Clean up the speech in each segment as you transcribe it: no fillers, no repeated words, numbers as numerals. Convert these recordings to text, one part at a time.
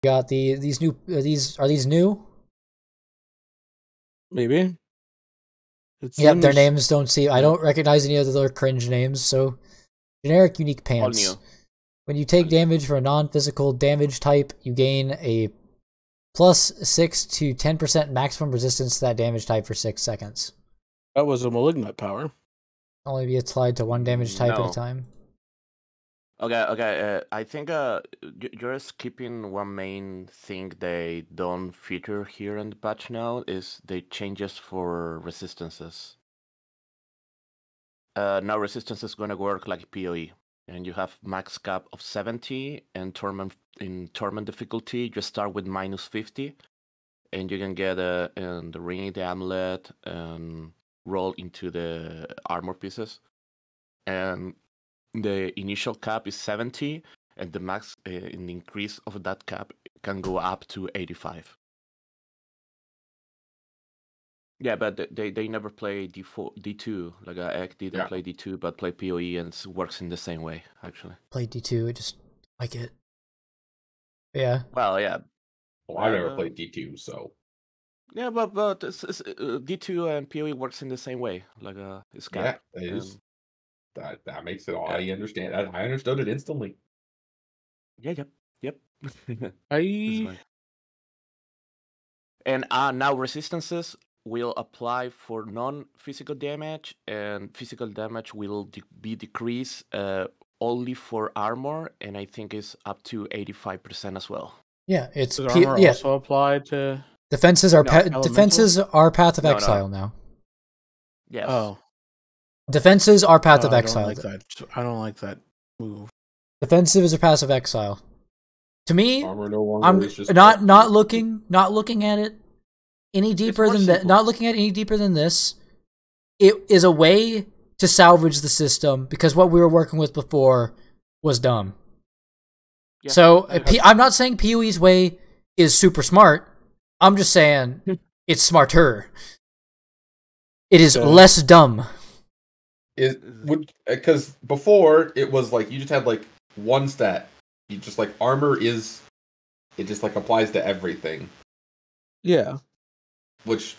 got these new are these new? Maybe. Yep, their names don't seem. I don't recognize any of their cringe names. So, generic unique All pants. new. When you take damage for a non-physical damage type, you gain a plus 6 to 10% maximum resistance to that damage type for 6 seconds. That was a malignant power. Only be applied to one damage type at No. a time. Okay. I think you're skipping one main thing they don't feature here in the patch now is the changes for resistances. Now resistance is gonna work like PoE, and you have max cap of 70, and in torment difficulty you start with -50, and you can get the ring, the amulet, and roll into the armor pieces, and the initial cap is 70, and the max in the increase of that cap can go up to 85. Yeah, but they never play D2. Like Egg didn't play D2, but play PoE, and it works in the same way, actually. Play D2, I just like it. Yeah. Well, yeah. Well, I've never played D2, so. Yeah, but D2 and PoE works in the same way. Like it's cap. Yeah, it is. That makes it all. I understand. I understood it instantly. Yeah, yep. I And now resistances will apply for non-physical damage, and physical damage will be decreased only for armor, and I think it's up to 85% as well. Yeah, it's armor also applied to defenses are defenses are Path of Exile now. Yes. Oh. Defenses are Path of Exile. I don't like that move. Defensive is a passive exile. To me, armor no longer I'm is just not looking at it any deeper than that. Not looking at it any deeper than this. It is a way to salvage the system because what we were working with before was dumb. Yeah. So I'm not saying PoE's way is super smart. I'm just saying it's smarter. It is less dumb. Because before it was like you just had like one stat. You just like armor is, it just like applies to everything. Yeah. Which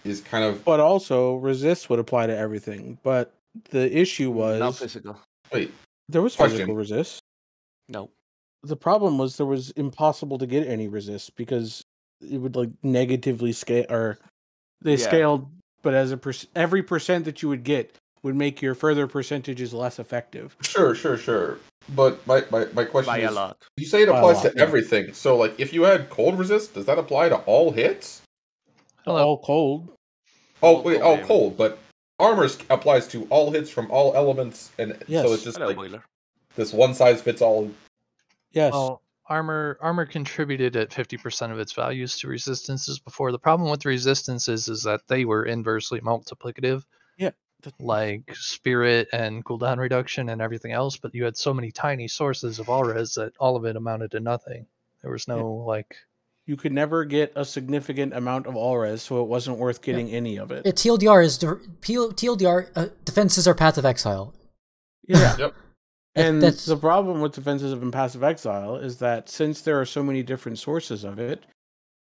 is kind of. But also resist would apply to everything. But the issue was not physical. Wait, there was physical resist. No. The problem was there was impossible to get any resist because it would like negatively scale, or they scaled. But as every percent that you would get would make your further percentages less effective. Sure. But my question by is, a lot. You say it applies to everything. So like, if you had cold resist, does that apply to all hits? All cold. Oh wait, all cold. But armor applies to all hits from all elements, and so it's just like this one size fits all. Yes. Well, armor contributed at 50% of its values to resistances before. The problem with resistances is that they were inversely multiplicative. Yeah. Like spirit and cooldown reduction and everything else, but you had so many tiny sources of all-res that all of it amounted to nothing. There was no like. You could never get a significant amount of all-res, so it wasn't worth getting any of it. TLDR is TLDR defenses are Path of Exile. Yeah. Yep. And the problem with defenses of passive exile is that since there are so many different sources of it,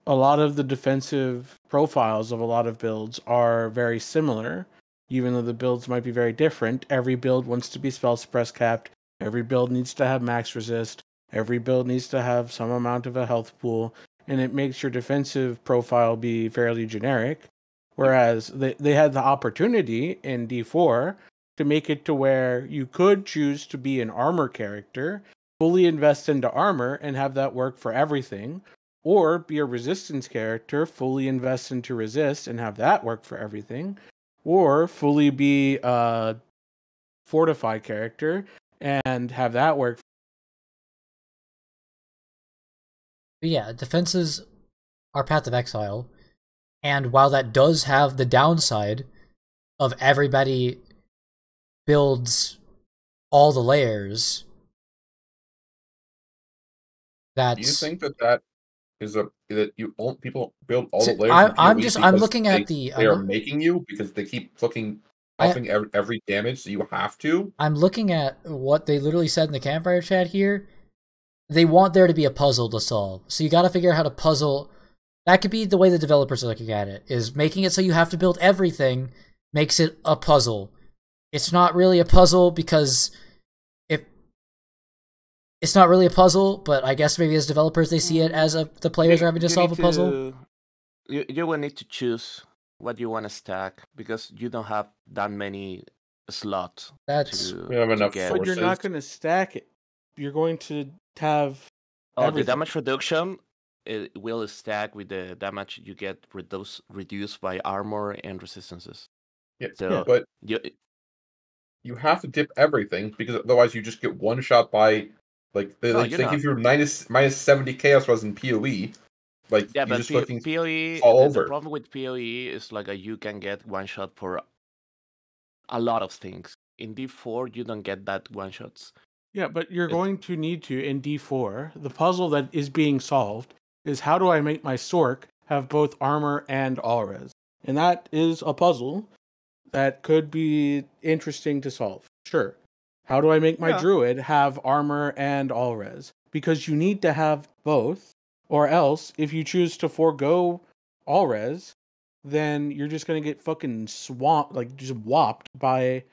a lot of the defensive profiles of a lot of builds are very similar. Even though the builds might be very different, every build wants to be spell suppress capped. Every build needs to have max resist. Every build needs to have some amount of a health pool, and it makes your defensive profile be fairly generic. Whereas they had the opportunity in D4 to make it to where you could choose to be an armor character, fully invest into armor, and have that work for everything, or be a resistance character, fully invest into resist, and have that work for everything. Or fully be a fortify character and have that work. But yeah, defenses are Path of Exile, and while that does have the downside of everybody builds all the layers, that's. Do you think that is that people build all the layers? I'm looking at they are making you because they keep upping every damage, so you have to. I'm looking at what they literally said in the campfire chat here. they want there to be a puzzle to solve. So you got to figure out how to puzzle. That could be the way the developers are looking at it, is making it so you have to build everything makes it a puzzle. It's not really a puzzle because it's not really a puzzle, but I guess maybe as developers they see it as the players are having to solve a puzzle. You will need to choose what you want to stack because you don't have that many slots. We have enough sources. But you're not going to stack it. You're going to have the damage reduction, it will stack with the damage you get reduced by armor and resistances. Yeah, but you have to dip everything because otherwise you just get one shot by they give you minus 70 chaos res in PoE. Like yeah, but just PoE. All over. The problem with PoE is you can get one shot for a lot of things. In D4, you don't get that one shots. Yeah, but you're going to need to in D4. The puzzle that is being solved is how do I make my Sork have both armor and all res, and that is a puzzle that could be interesting to solve. Sure. How do I make my druid have armor and all res? Because you need to have both, or else if you choose to forego all res, then you're just gonna get fucking swamped, just whopped by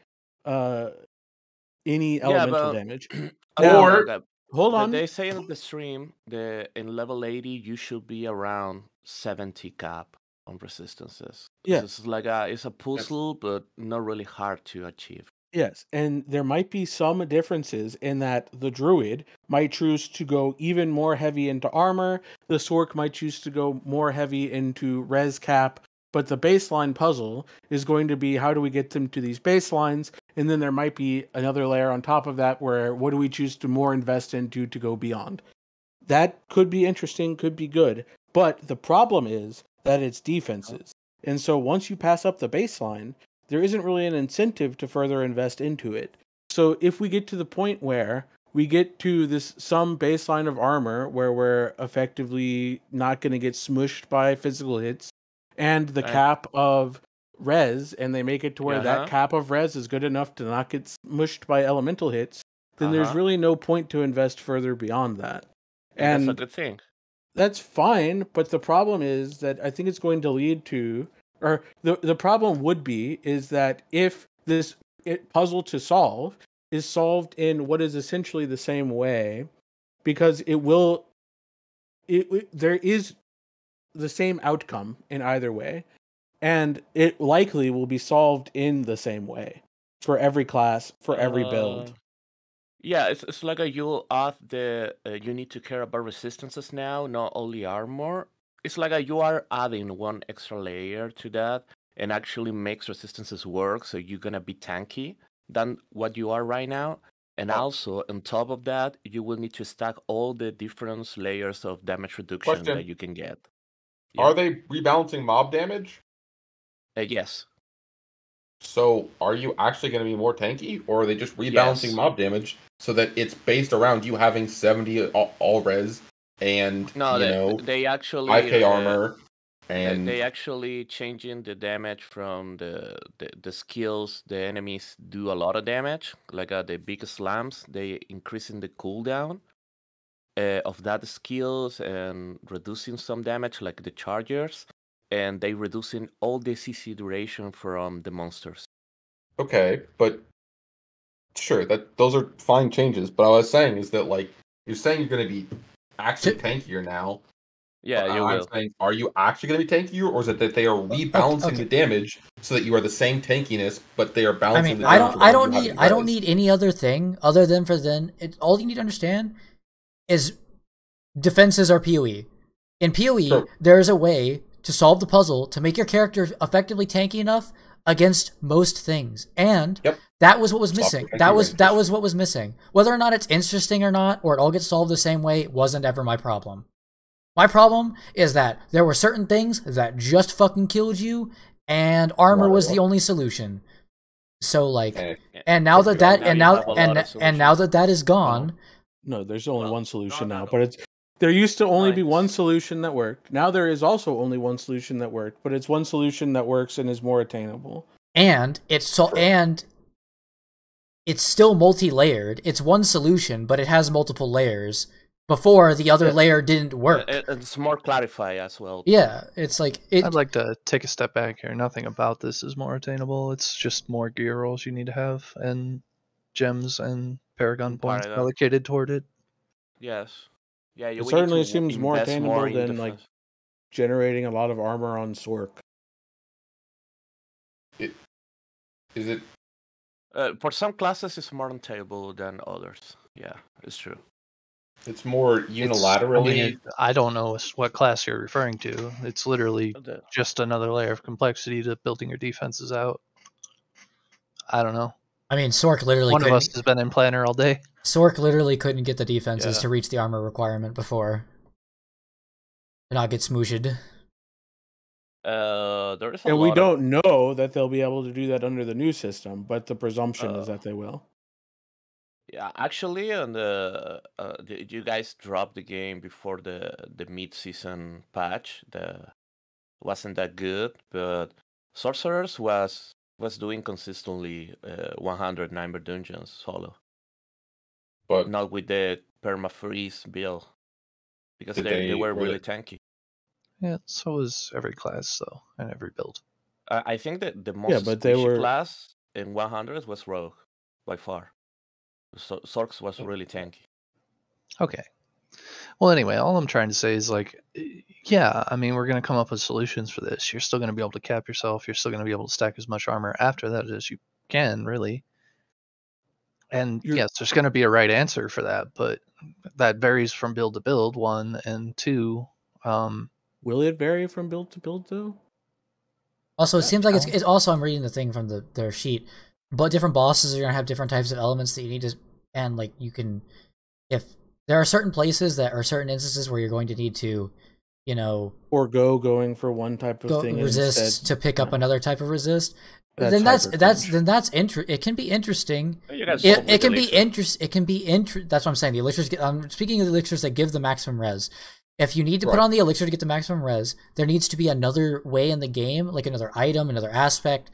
any elemental damage. Hold on. They say in the stream in level 80 you should be around 70 cap on resistances. Yeah, it's a puzzle, but not really hard to achieve. Yes, and there might be some differences in that the druid might choose to go even more heavy into armor, the Sork might choose to go more heavy into res cap, but the baseline puzzle is going to be how do we get them to these baselines, and then there might be another layer on top of that where what do we choose to more invest into to go beyond. That could be interesting, could be good, but the problem is that it's defenses. And so once you pass up the baseline, there isn't really an incentive to further invest into it. So if we get to the point where we get to some baseline of armor where we're effectively not going to get smushed by physical hits, and the cap of res, and they make it to where that cap of res is good enough to not get smushed by elemental hits, then there's really no point to invest further beyond that. And that's a good thing. That's fine, but the problem is that I think it's going to lead to, or the problem would be, is that if this puzzle to solve is solved in what is essentially the same way, because there is the same outcome in either way, and it likely will be solved in the same way for every class, for every build. Yeah, it's like you add you need to care about resistances now, not only armor. It's like you are adding one extra layer to that, and actually makes resistances work, so you're gonna be tanky than what you are right now. And also, on top of that, you will need to stack all the different layers of damage reduction that you can get. Yeah. Are they rebalancing mob damage? Yes. So, are you actually going to be more tanky, or are they just rebalancing mob damage so that it's based around you having 70 all res and they actually 5k armor, and they actually changing the damage from the skills. The enemies do a lot of damage, like the big slams. They increasing the cooldown of that skills and reducing some damage, like the chargers. And they reducing all the CC duration from the monsters. Okay, but sure, those are fine changes. But what I was saying is that you're saying you're going to be actually tankier now. Yeah, you will. Saying, are you actually going to be tankier, or is it that they are rebalancing the damage so that you are the same tankiness, but they are balancing the damage? I don't need any other thing other than all you need to understand is defenses are PoE. In PoE, there is a way to solve the puzzle to make your character effectively tanky enough against most things, and that was what was missing. That was what was missing. Whether or not it's interesting or not, or it all gets solved the same way, wasn't ever my problem. My problem is that there were certain things that just fucking killed you, and armor was the only solution. So and now that that is gone. No, there's only one solution now, but there used to only be one solution that worked. Now there is also only one solution that worked, but it's one solution that works and is more attainable. And it's still multi-layered. It's one solution, but it has multiple layers. Before, the other layer didn't work. It's more clarified as well. Yeah, it's like... I'd like to take a step back here. Nothing about this is more attainable. It's just more gear rolls you need to have, and gems and Paragon points allocated toward it. Yes. Yeah, it certainly seems more attainable than like generating a lot of armor on Sork. Is it? For some classes, it's more attainable than others. Yeah, it's true. It's more unilaterally. I don't know what class you're referring to. It's literally just another layer of complexity to building your defenses out. I don't know. I mean, Sork literally One of us has been in planner all day. Sork literally couldn't get the defenses to reach the armor requirement before. And not get smooshed. There is and we don't know that they'll be able to do that under the new system, but the presumption is that they will. Yeah, actually, you guys dropped the game before the mid-season patch. Wasn't that good, but Sorcerers was doing consistently 100 number dungeons solo, but not with the perma-freeze build because they were really tanky. Yeah, so was every class though, and every build. I think that the most squishy class in 100 was Rogue by far. So Sorks was really tanky. Okay. Well, anyway, all I'm trying to say is like, yeah, I mean, we're going to come up with solutions for this. You're still going to be able to cap yourself. You're still going to be able to stack as much armor after that as you can, really. And yes, there's going to be a right answer for that, but that varies from build to build, one, and two. Will it vary from build to build, though? Also, it seems like it's also, I'm reading the thing from their sheet, but different bosses are going to have different types of elements that you need to, and like you can, if there are certain places that are certain instances where you're going to need to, you know, forego going for one type of thing resist instead, to pick up another type of resist. Then that's it can be interesting. It can be that's what I'm saying. The elixirs I'm speaking of the elixirs that give the maximum res. If you need to put on the elixir to get the maximum res, there needs to be another way in the game, like another item, another aspect,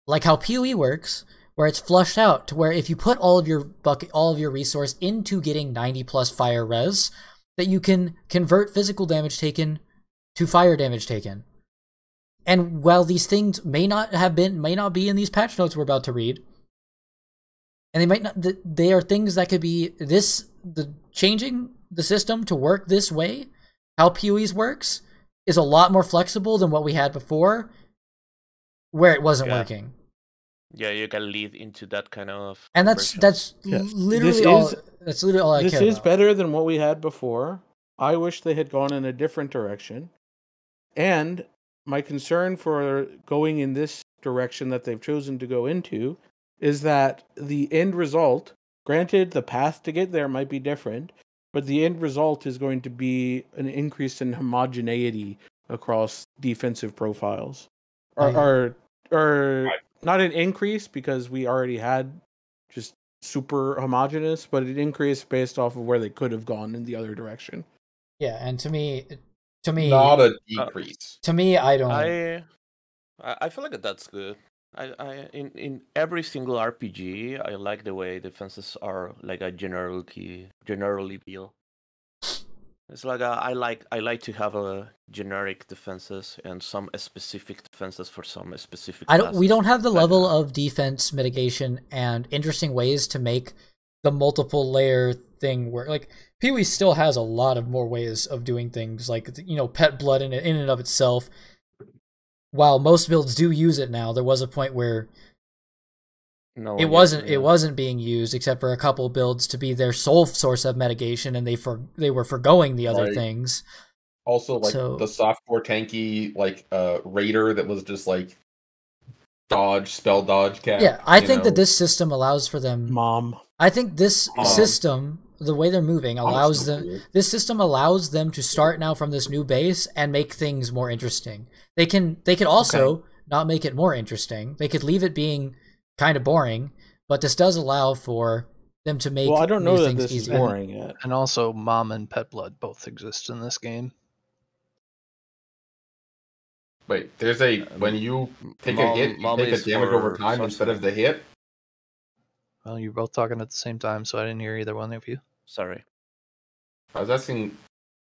like how PoE works, where it's flushed out to where if you put all of your resource into getting 90+ fire res, that you can convert physical damage taken to fire damage taken. And while these things may not be in these patch notes we're about to read, and they are things that could be changing the system to work this way, how PoEs works, is a lot more flexible than what we had before, where it wasn't working. Yeah, you can lead into that kind of. And that's literally all I care about. This is better than what we had before. I wish they had gone in a different direction. And my concern for going in this direction that they've chosen to go into is that the end result, granted the path to get there might be different, but the end result is going to be an increase in homogeneity across defensive profiles. Or not an increase because we already had just super homogeneous, but an increase based off of where they could have gone in the other direction. Yeah, and to me, not a decrease. To me, I don't. I feel like that's good. In every single RPG, I like the way defenses are like a generally built. It's like I like to have a generic defenses and some specific defenses for some specific. We don't have the level of defense mitigation and interesting ways to make the multiple layer thing work. Like PoE still has a lot of more ways of doing things, like pet blood in and of itself. While most builds do use it now, there was a point where it wasn't being used except for a couple builds to be their sole source of mitigation, and they were forgoing the other things. Also, like the softcore tanky raider that was just like spell dodge cap. Yeah, I think that this system allows for them. I think this system, the way they're moving, allows them. Cool. This system allows them to start now from this new base and make things more interesting. They could also not make it more interesting. They could leave it being kind of boring, but this does allow for them to make. Well, I don't know that this is boring yet. And also, Mom and Pet Blood both exist in this game. Wait, there's when you take a hit, you take a damage over time instead of the hit. Well, you're both talking at the same time, so I didn't hear either one of you. Sorry. I was asking,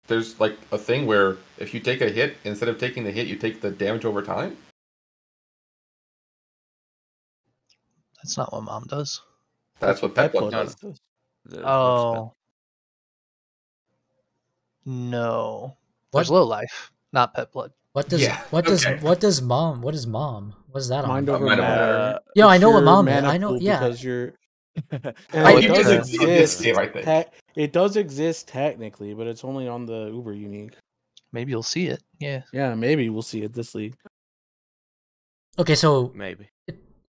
there's like a thing where if you take a hit, instead of taking the hit, you take the damage over time? That's not what Mom does. That's what Pet Blood does. Oh. No. There's Low Life, not Pet Blood. What does Mom? What is Mom? What is that Mind on? over matter. Yeah, I know what Mom is. I know. Yeah, because you're. It does exist. I think it does exist technically, but it's only on the Uber Unique. Maybe you'll see it. Yeah. Yeah, maybe we'll see it this league. Okay, so maybe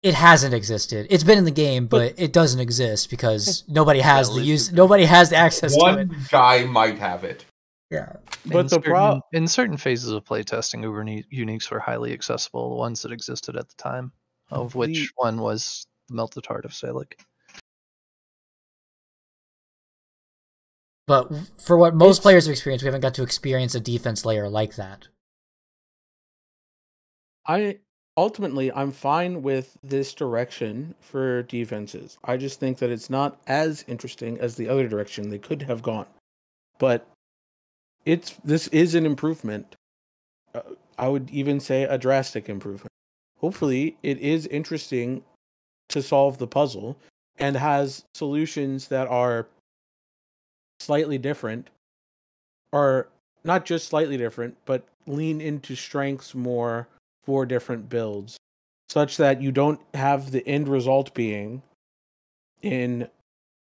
it hasn't existed. It's been in the game, but it doesn't exist because nobody has the use. Nobody has the access to it. One guy might have it. Yeah, but in certain phases of playtesting, Uber Uniques were highly accessible. The ones that existed at the time, of which one was the Melted Heart of Salic. But for what most players have experienced, we haven't got to experience a defense layer like that. I'm fine with this direction for defenses. I just think that it's not as interesting as the other direction they could have gone. But this is an improvement. I would even say a drastic improvement. Hopefully, it is interesting to solve the puzzle and has solutions that are slightly different, or not just slightly different, but lean into strengths more for different builds, such that you don't have the end result being in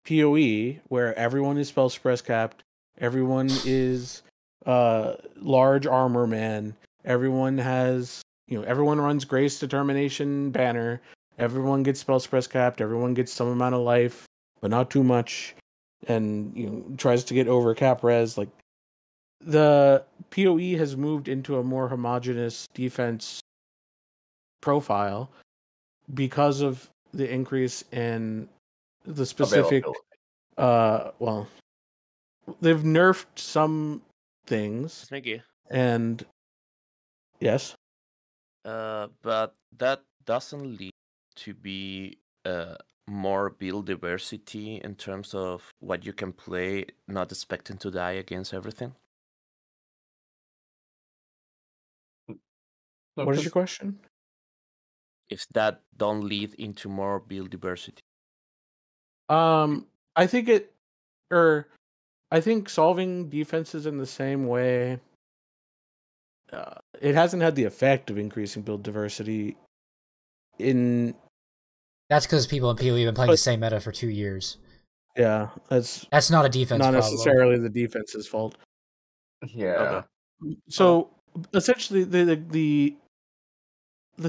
PoE where everyone is spell suppress capped, everyone is large armor man, everyone has everyone runs Grace Determination banner, everyone gets spell suppress capped, everyone gets some amount of life, but not too much, and tries to get over cap res. Like, the PoE has moved into a more homogeneous defense profile because of the increase in the specific well, they've nerfed some things. Mickey. And yes. But that doesn't lead to be more build diversity in terms of what you can play, not expecting to die against everything. What is your question? If that don't lead into more build diversity. I think solving defenses in the same way, it hasn't had the effect of increasing build diversity. That's because people in PoE have been playing the same meta for 2 years. Yeah, that's not a defense not problem. necessarily the defense's fault. Yeah. Okay. So essentially, the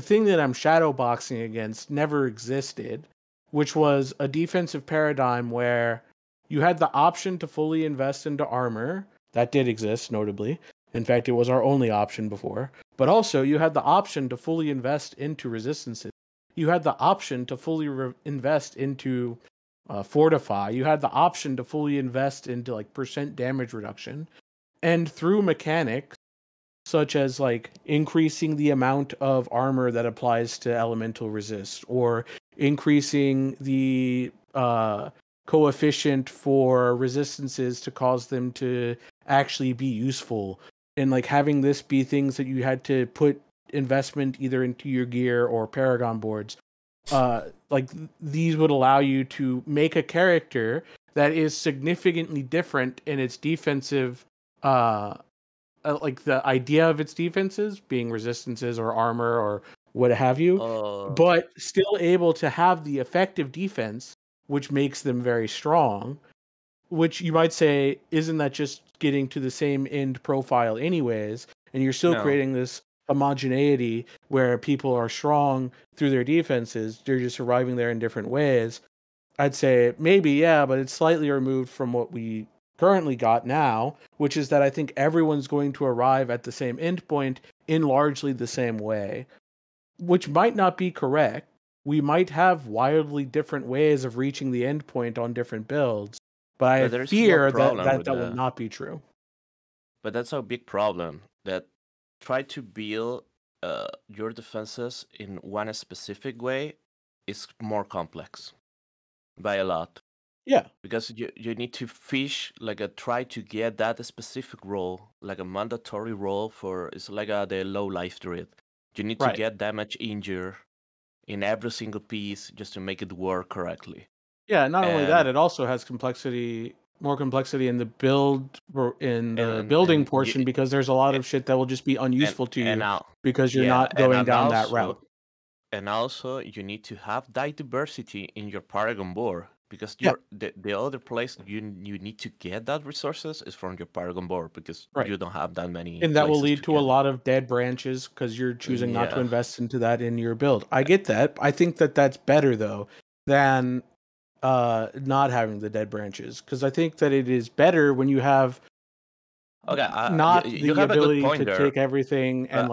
thing that I'm shadow boxing against never existed, which was a defensive paradigm where you had the option to fully invest into armor. That did exist, notably. In fact, it was our only option before. But also, you had the option to fully invest into resistances. You had the option to fully invest into fortify. You had the option to fully invest into like % damage reduction. And through mechanics, such as like increasing the amount of armor that applies to elemental resist, or increasing the coefficient for resistances to cause them to actually be useful, and like having this be things that you had to put investment either into your gear or Paragon boards. Like these would allow you to make a character that is significantly different in its defensive like the idea of its defenses being resistances or armor or what have you, but still able to have the effective defense, which makes them very strong, which you might say, isn't that just getting to the same end profile anyways, and you're still creating this homogeneity where people are strong through their defenses, they're just arriving there in different ways. I'd say maybe, yeah, but it's slightly removed from what we currently got now, which is that I think everyone's going to arrive at the same endpoint in largely the same way, which might not be correct. We might have wildly different ways of reaching the endpoint on different builds, but I fear that would not be true. But that's a big problem, that try to build your defenses in one specific way is more complex by a lot. Yeah. Because you need to fish try to get that specific role, like a mandatory role for it's like the low life druid. You need to get damage injure in every single piece just to make it work correctly. Yeah, not only that, it also has more complexity in the building portion, because there's a lot of shit that will just be unuseful to you because you're not going down that route. And also, you need to have that diversity in your Paragon board, because the other place you need to get that resources is from your Paragon board, because you don't have that many. And that will lead to a lot of dead branches because you're choosing not to invest into that in your build. I get that. I think that that's better, though, than not having the dead branches, because I think that it is better when you have not you the have ability a good point to take everything and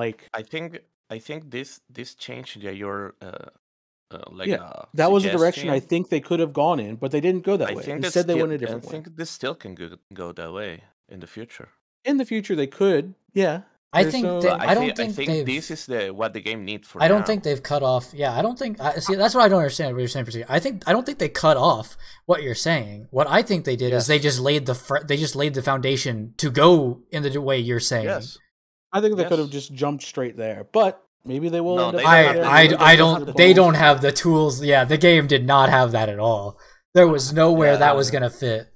I think this change that you're that was a direction I think they could have gone in, but they didn't go that way. Instead, they went a different way. I think this still can go that way in the future. In the future, they could. Yeah. I think this is what the game needs for. I don't think they've cut off. Yeah, I don't think. See, that's what I don't understand what you're saying. I don't think they cut off what you're saying. What I think they did is they just laid the foundation to go in the way you're saying. Yes. I think they could have just jumped straight there, but maybe they will. No, I don't. They don't have the tools. Yeah, the game did not have that at all. There was nowhere that was gonna fit.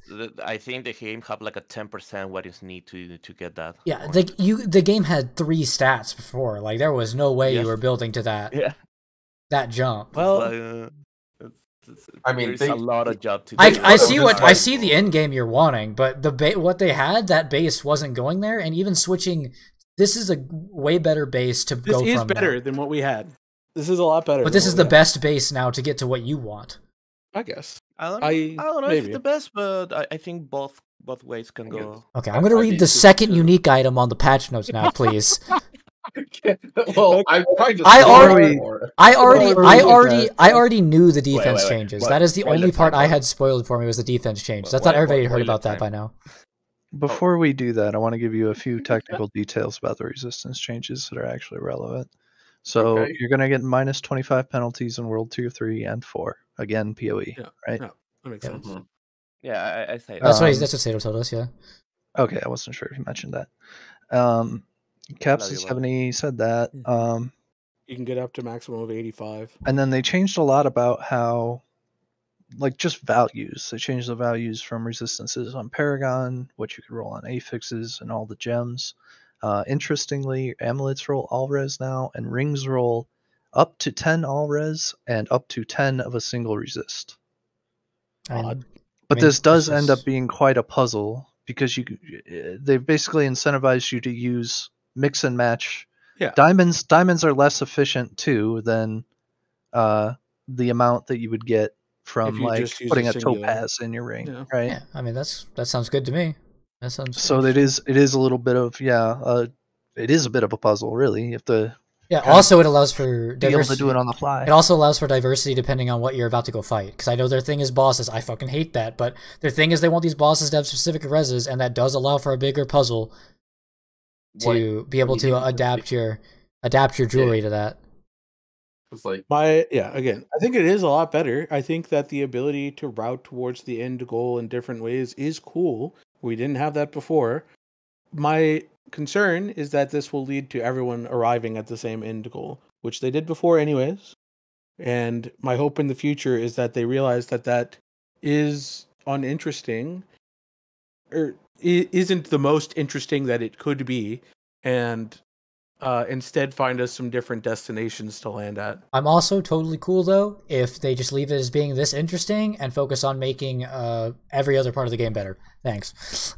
I think the game have like a 10% what is need to get that. Yeah, the game had 3 stats before. Like there was no way you were building to that. Yeah. That jump. Well, I mean, there's a lot of job to do. I see the end game you're wanting, but what they had, that base wasn't going there, and even switching. This is a way better base to go from. This is better than what we had. This is a lot better. But this is the best base now to get to what you want. I guess. I don't know if it's the best, but I think both ways can go. Okay, I'm going to read the second unique item on the patch notes now, please. Well, I'm trying to. I already knew the defense changes. That is the only part I had spoiled for me was the defense changes. I thought everybody had heard about that by now. Before we do that, I want to give you a few technical details about the resistance changes that are actually relevant. So you're going to get minus 25 penalties in World Tier 3 and 4. Again, PoE, right? Yeah, that makes sense. Yeah, I say that's what Sato told us, yeah. Okay, I wasn't sure if you mentioned that. Caps is 70 said that. You can get up to maximum of 85. And then they changed a lot about how, like, just values. They changed the values from resistances on Paragon, what you could roll on affixes, and all the gems. Interestingly, amulets roll all res now, and rings roll up to 10 all res and up to 10 of a single resist. Odd. But this does end up being quite a puzzle, because they basically incentivize you to use mix and match. Yeah. Diamonds are less efficient too than the amount that you would get from like putting a topaz in your ring, right? Yeah, I mean that sounds good to me. That sounds so it is a little bit of it is a bit of a puzzle, really. Also, it allows for diversity. Be able to do it on the fly. It also allows for diversity depending on what you're about to go fight. Because I know their thing is bosses. I fucking hate that. But their thing is they want these bosses to have specific reses, and that does allow for a bigger puzzle to be able to adapt your jewelry to that. It's like again, I think it is a lot better. I think that the ability to route towards the end goal in different ways is cool. We didn't have that before. My concern is that this will lead to everyone arriving at the same end goal, which they did before anyways. And my hope in the future is that they realize that is uninteresting, or isn't the most interesting that it could be, and instead find us some different destinations to land at. I'm also totally cool though if they just leave it as being this interesting and focus on making every other part of the game better. Thanks.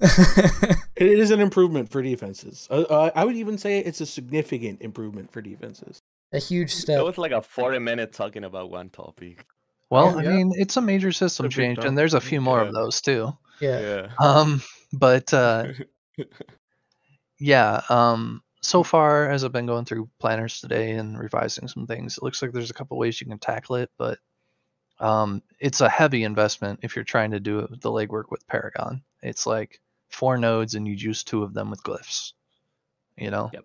It is an improvement for defenses. I would even say it's a significant improvement for defenses. A huge step. It was like a 40-minute talking about one topic. Well, I mean, it's a major system change, and there's a few more of those too. Yeah. But so far, as I've been going through planners today and revising some things, it looks like there's a couple ways you can tackle it, but it's a heavy investment if you're trying to do the legwork with Paragon. It's like 4 nodes and you use 2 of them with glyphs, Yep.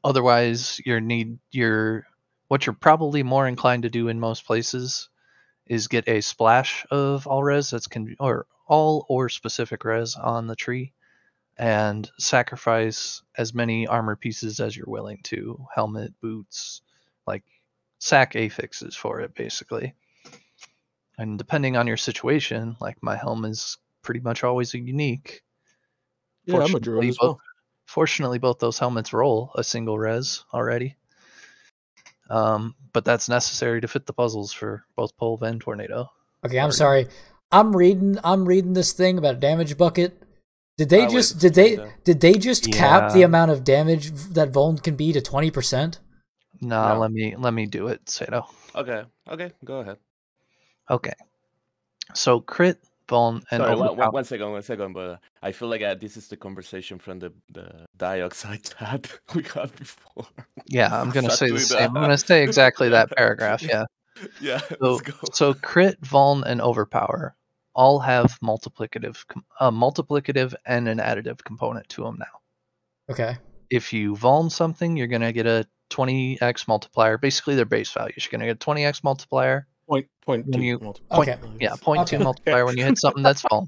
Otherwise, what you're probably more inclined to do in most places is get a splash of all res or all or specific res on the tree, and sacrifice as many armor pieces as you're willing to, helmet, boots, like sack affixes for it basically. And depending on your situation, like my helm is pretty much always a unique. Yeah, I'm a druid as well. Fortunately, both those helmets roll a single res already. But that's necessary to fit the puzzles for both Pulve and Tornado. Okay, I'm sorry. I'm reading this thing about a damage bucket. Did they just cap the amount of damage that Vuln can be to 20%? No, let me do it, Sato. Okay, go ahead. Okay. So crit, Vuln, and sorry, one second, but I feel like this is the conversation from the dioxide chat we had before. Yeah, I'm gonna say the same. I'm gonna say exactly that paragraph. Yeah. Yeah. Let's go. So crit, Vuln, and overpower all have multiplicative and an additive component to them now. Okay. If you Vuln something, you're gonna get a 20x multiplier. Basically, their base values. You're gonna get a 20x multiplier. Point when 2 you multiplier. Point 2 multiplier when you hit something that's Vuln,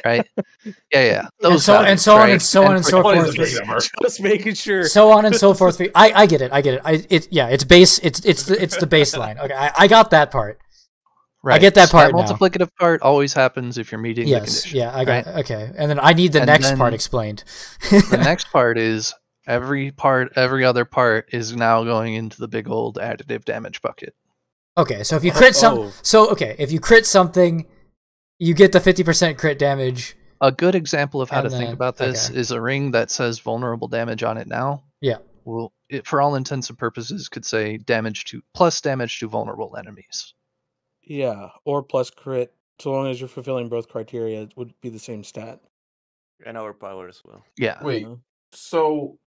right? Yeah. Those and so on and so on and so forth. Just making sure. So on and so forth. I get it. It's base. It's the baseline. Okay, I got that part. Right. I get that part. That multiplicative part always happens if you're meeting the condition. Yeah, I got it. Okay. And then I need the next part explained. The next part is every other part is now going into the big old additive damage bucket. Okay, so if you crit if you crit something, you get the 50% crit damage. A good example of how to think about this is a ring that says vulnerable damage on it now. Yeah. Well, it, for all intents and purposes, could say plus damage to vulnerable enemies. Yeah, or plus crit. So long as you're fulfilling both criteria, it would be the same stat. And overpower as well. Yeah. Wait. So.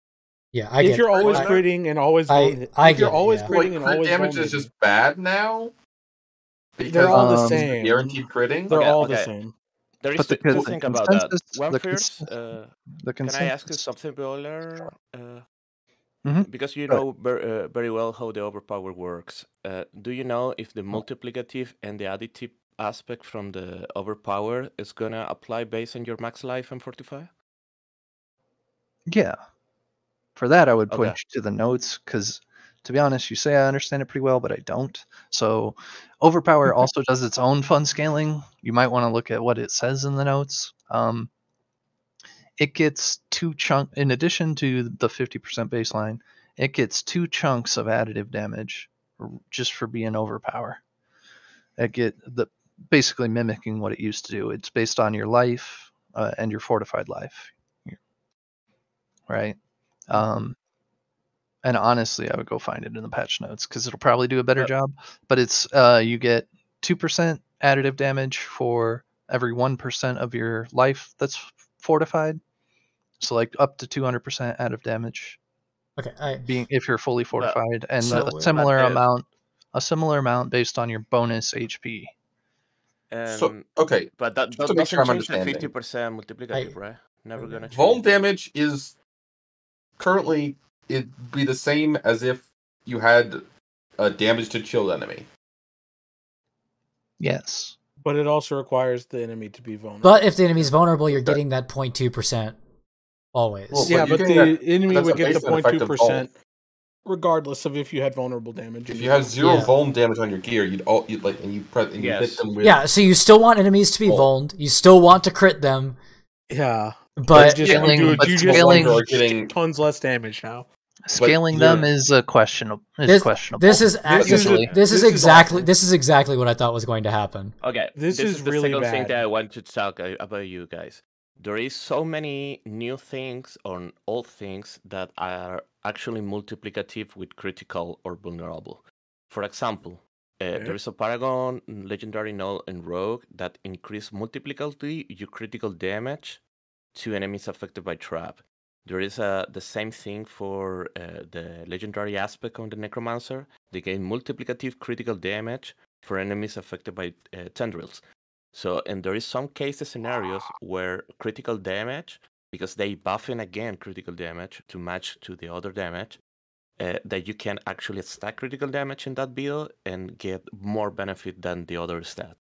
Yeah, if you're always critting and always critting and always damage is just bad now. Because they're all the same. Guaranteed critting. They're all the same. There is to think about that. One first, can I ask you something, Bowler? Because you know very well how the overpower works. Do you know if the multiplicative and the additive aspect from the overpower is gonna apply based on your max life and fortify? Yeah. For that, I would point you to the notes, because to be honest, you say I understand it pretty well, but I don't. So overpower also does its own fun scaling. You might want to look at what it says in the notes. It gets in addition to the 50% baseline, it gets 2 chunks of additive damage just for being overpower. Basically mimicking what it used to do. It's based on your life and your fortified life. Right? And honestly, I would go find it in the patch notes because it'll probably do a better job. But it's you get 2% additive damage for every 1% of your life that's fortified. So like up to 200% additive damage. Okay. If you're fully fortified, and a similar amount based on your bonus HP. But that doesn't change the 50% multiplicative, right? Never gonna change. Vuln damage is currently it'd be the same as if you had damage to chilled enemy. Yes. But it also requires the enemy to be vulnerable. But if the enemy's vulnerable, you're getting that 0.2% always. Well, yeah, but the enemy would get the 0.2% regardless of if you had vulnerable damage. If you have 0 vuln damage on your gear, you'd hit them with. Yeah, so you still want enemies to be vulned. You still want to crit them. Yeah. But you are getting tons less damage now. Scaling them is questionable. This is exactly what I thought was going to happen. Okay, this is the really second thing that I want to talk about you guys. There is so many new things or old things that are actually multiplicative with critical or vulnerable. For example, there is a Paragon, Legendary Null, and Rogue that increase multiplicatively your critical damage to enemies affected by trap. There is the same thing for the legendary aspect on the Necromancer. They gain multiplicative critical damage for enemies affected by tendrils. So, and there is some scenarios where critical damage, because they buffing again critical damage to match to the other damage, that you can actually stack critical damage in that build and get more benefit than the other stat.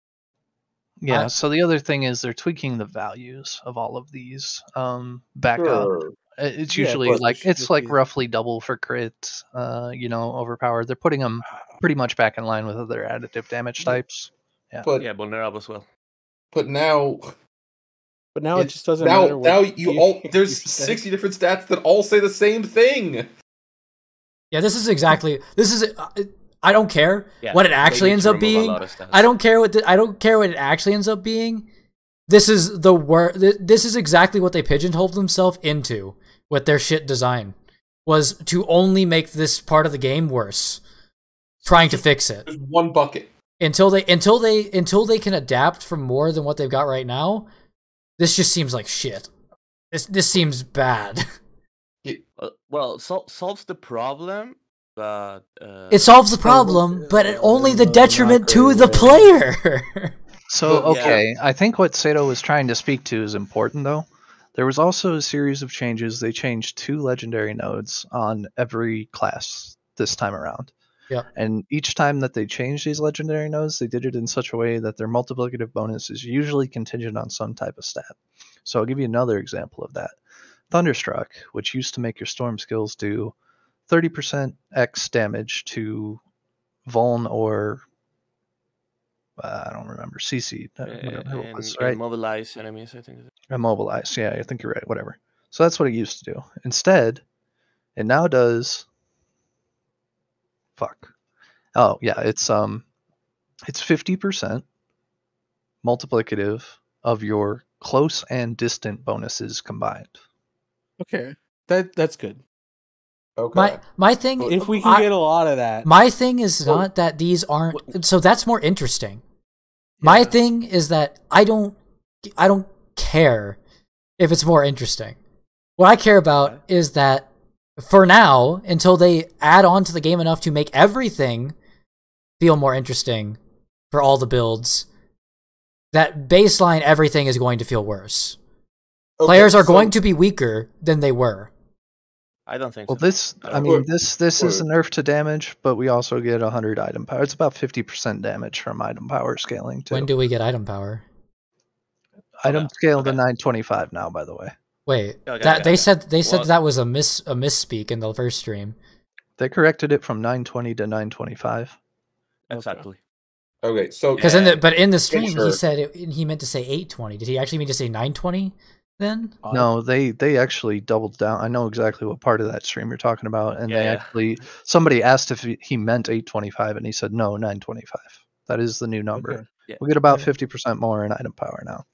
Yeah, so the other thing is they're tweaking the values of all of these back up. It's usually like roughly double for crit, overpowered. They're putting them pretty much back in line with other additive damage types. Yeah, vulnerable as well. But now it just doesn't matter. There's 60 different stats that all say the same thing. Yeah, I don't care what it actually ends up being. I don't care what it actually ends up being. This is This is exactly what they pigeonholed themselves into with their shit design, was to only make this part of the game worse, trying to fix it. There's one bucket until they can adapt from more than what they've got right now. This just seems like shit. This seems bad. Solves the problem. But it solves the problem, but only the detriment to the player. So, okay, I think what Sato was trying to speak to is important, though. There was also a series of changes. They changed 2 legendary nodes on every class this time around. Yeah. And each time that they changed these legendary nodes, they did it in such a way that their multiplicative bonus is usually contingent on some type of stat. So I'll give you another example of that. Thunderstruck, which used to make your storm skills do 30% X damage to Vuln or I don't remember, CC, whatever it was, right? Immobilize enemies, I think. Immobilize, yeah, I think you're right, whatever. So that's what it used to do. Instead, it now does... Oh, yeah, it's 50% multiplicative of your close and distant bonuses combined. Okay, that's good. Okay. My thing, if we can get a lot of that. My thing is not that these aren't. So that's more interesting. Yeah. My thing is that I don't care if it's more interesting. What I care about is that for now, until they add on to the game enough to make everything feel more interesting for all the builds, that baseline everything is going to feel worse. Okay, players are going to be weaker than they were. I don't think so. Well, this is a nerf to damage, but we also get 100 item power. It's about 50% damage from item power scaling, too. When do we get item power? Item scale to 925 now, by the way. Wait, they said that was a misspeak in the first stream. They corrected it from 920 to 925. Exactly. Okay, so because in the stream he said he meant to say 820. Did he actually mean to say 920? Then no, they actually doubled down. I know exactly what part of that stream you're talking about, and somebody asked if he meant 825, and he said no, 925. That is the new number. Okay. Yeah. We get about 50% more in item power now.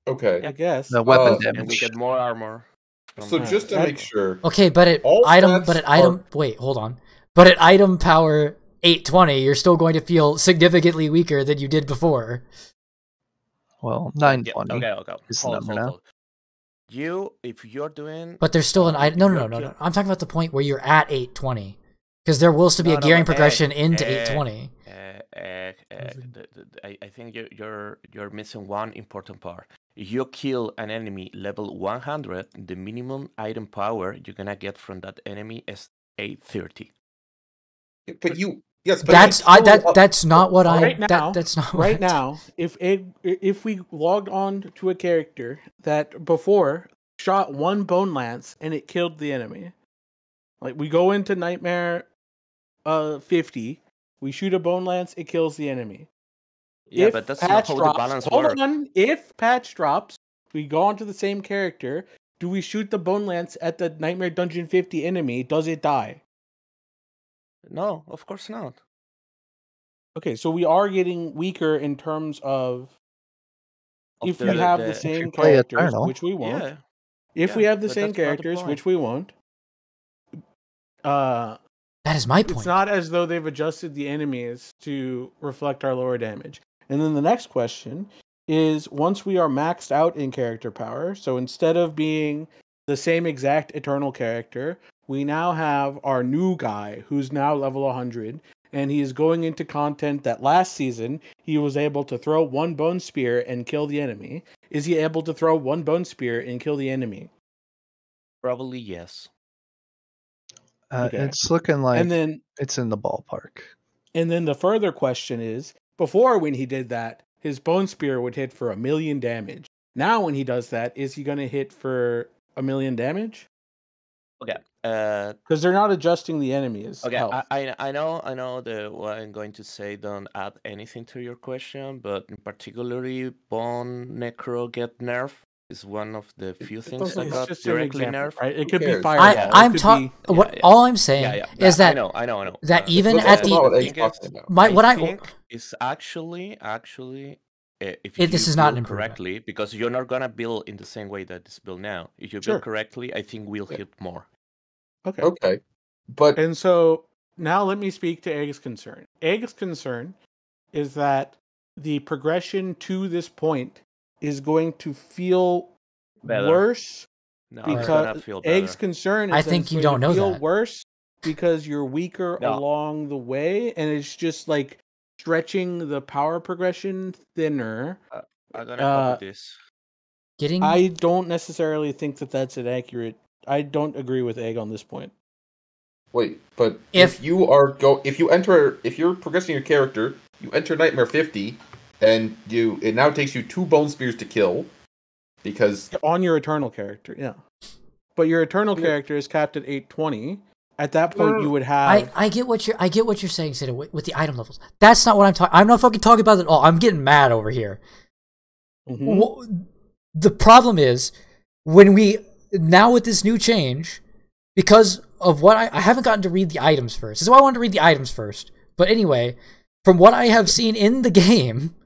Okay, I guess the weapon damage, and we get more armor. So just to make sure, okay, but at item wait, hold on, but at item power 820, you're still going to feel significantly weaker than you did before. Well, 920 okay. is the number now. If you're doing... But there's still an item... No. I'm talking about the point where you're at 820. Because there will still be a gearing progression into 820. I think you're missing one important part. If you kill an enemy level 100, the minimum item power you're going to get from that enemy is 830. But you... Yes, but that's not what I... That's not right now, if we logged on to a character that before shot one bone lance and it killed the enemy, like we go into Nightmare 50, we shoot a bone lance, it kills the enemy. Yeah, but that's not how the balance works. Hold on, if patch drops, we go onto the same character, do we shoot the bone lance at the Nightmare Dungeon 50 enemy, does it die? No, of course not. Okay, so we are getting weaker in terms of if we have the same characters, which we won't. Yeah. If we have the same characters, which we won't. That is my point. It's not as though they've adjusted the enemies to reflect our lower damage. And then the next question is, once we are maxed out in character power, so instead of being the same exact Eternal character, we now have our new guy who's now level 100, and he is going into content that last season he was able to throw one bone spear and kill the enemy. Is he able to throw one bone spear and kill the enemy? Probably yes. It's looking like it's in the ballpark. And then the further question is, before when he did that, his Bone Spear would hit for 1,000,000 damage. Now when he does that, is he going to hit for 1,000,000 damage? Okay. Because they're not adjusting the enemy's health. I know what I'm going to say don't add anything to your question, but in particularly Bone Necro get nerf is one of the few things that got directly nerfed. Right? It could be Fireball. I'm talking. All I'm saying is that I know that even at the what I think is actually if this is not correctly, because you're not gonna build in the same way that it's built now. If you build correctly, I think we'll hit more. Okay. But and so now let me speak to Egg's concern. Egg's concern is that the progression to this point is going to feel worse. No, because it's gonna feel better. Egg's concern is I think you don't know feel that. worse because you're weaker along the way, and it's just like stretching the power progression thinner. I'm gonna copy this. I don't necessarily think that that's an accurate. I don't agree with Egg on this point. Wait, but if you're progressing your character, you enter Nightmare 50, and it now takes you 2 Bone Spears to kill, because on your Eternal character, yeah. But your Eternal character is capped at 820. At that point, you would have. I get what you're saying, Sid, with the item levels. That's not what I'm talking. I'm not fucking talking about it at all. I'm getting mad over here. Mm-hmm. The problem is when now with this new change, because of what I haven't gotten to read the items first. This is why I wanted to read the items first. But anyway, from what I have seen in the game,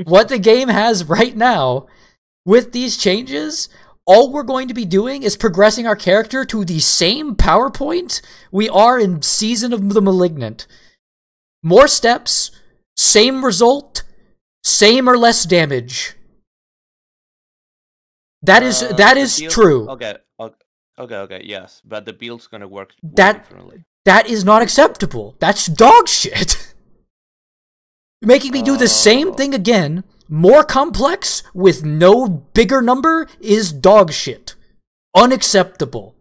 what the game has right now, with these changes, all we're going to be doing is progressing our character to the same power point we are in Season of the Malignant. More steps, same result, same or less damage. That is true. Okay, yes, but the build's gonna work differently. That is not acceptable. That's dog shit. Making me do the same thing again, more complex, with no bigger number, is dog shit. Unacceptable.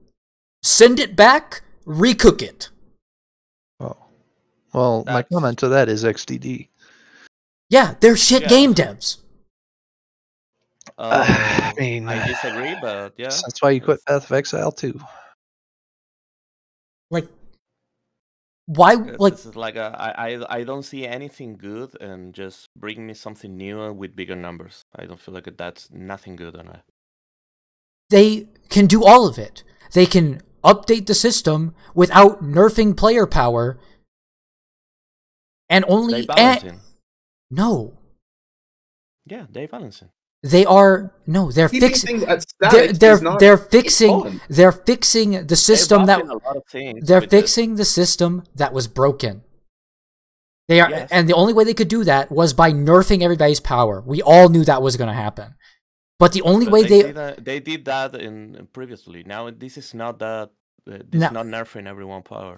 Send it back, recook it. Oh. Well, my comment to that is XDD. Yeah, they're shit game devs. I mean, I disagree, but yeah. That's why you quit Path of Exile too. Like, why? Like, this is like I don't see anything good, and just bring me something new with bigger numbers. I don't feel like that's nothing good on it. They can do all of it. They can update the system without nerfing player power, and only no. Yeah, they balancing. They are they're fixing. They're fixing the system the system that was broken. They are, and the only way they could do that was by nerfing everybody's power. We all knew that was going to happen, but the only way they did that in previously. Now this is not that. This is not nerfing everyone's power.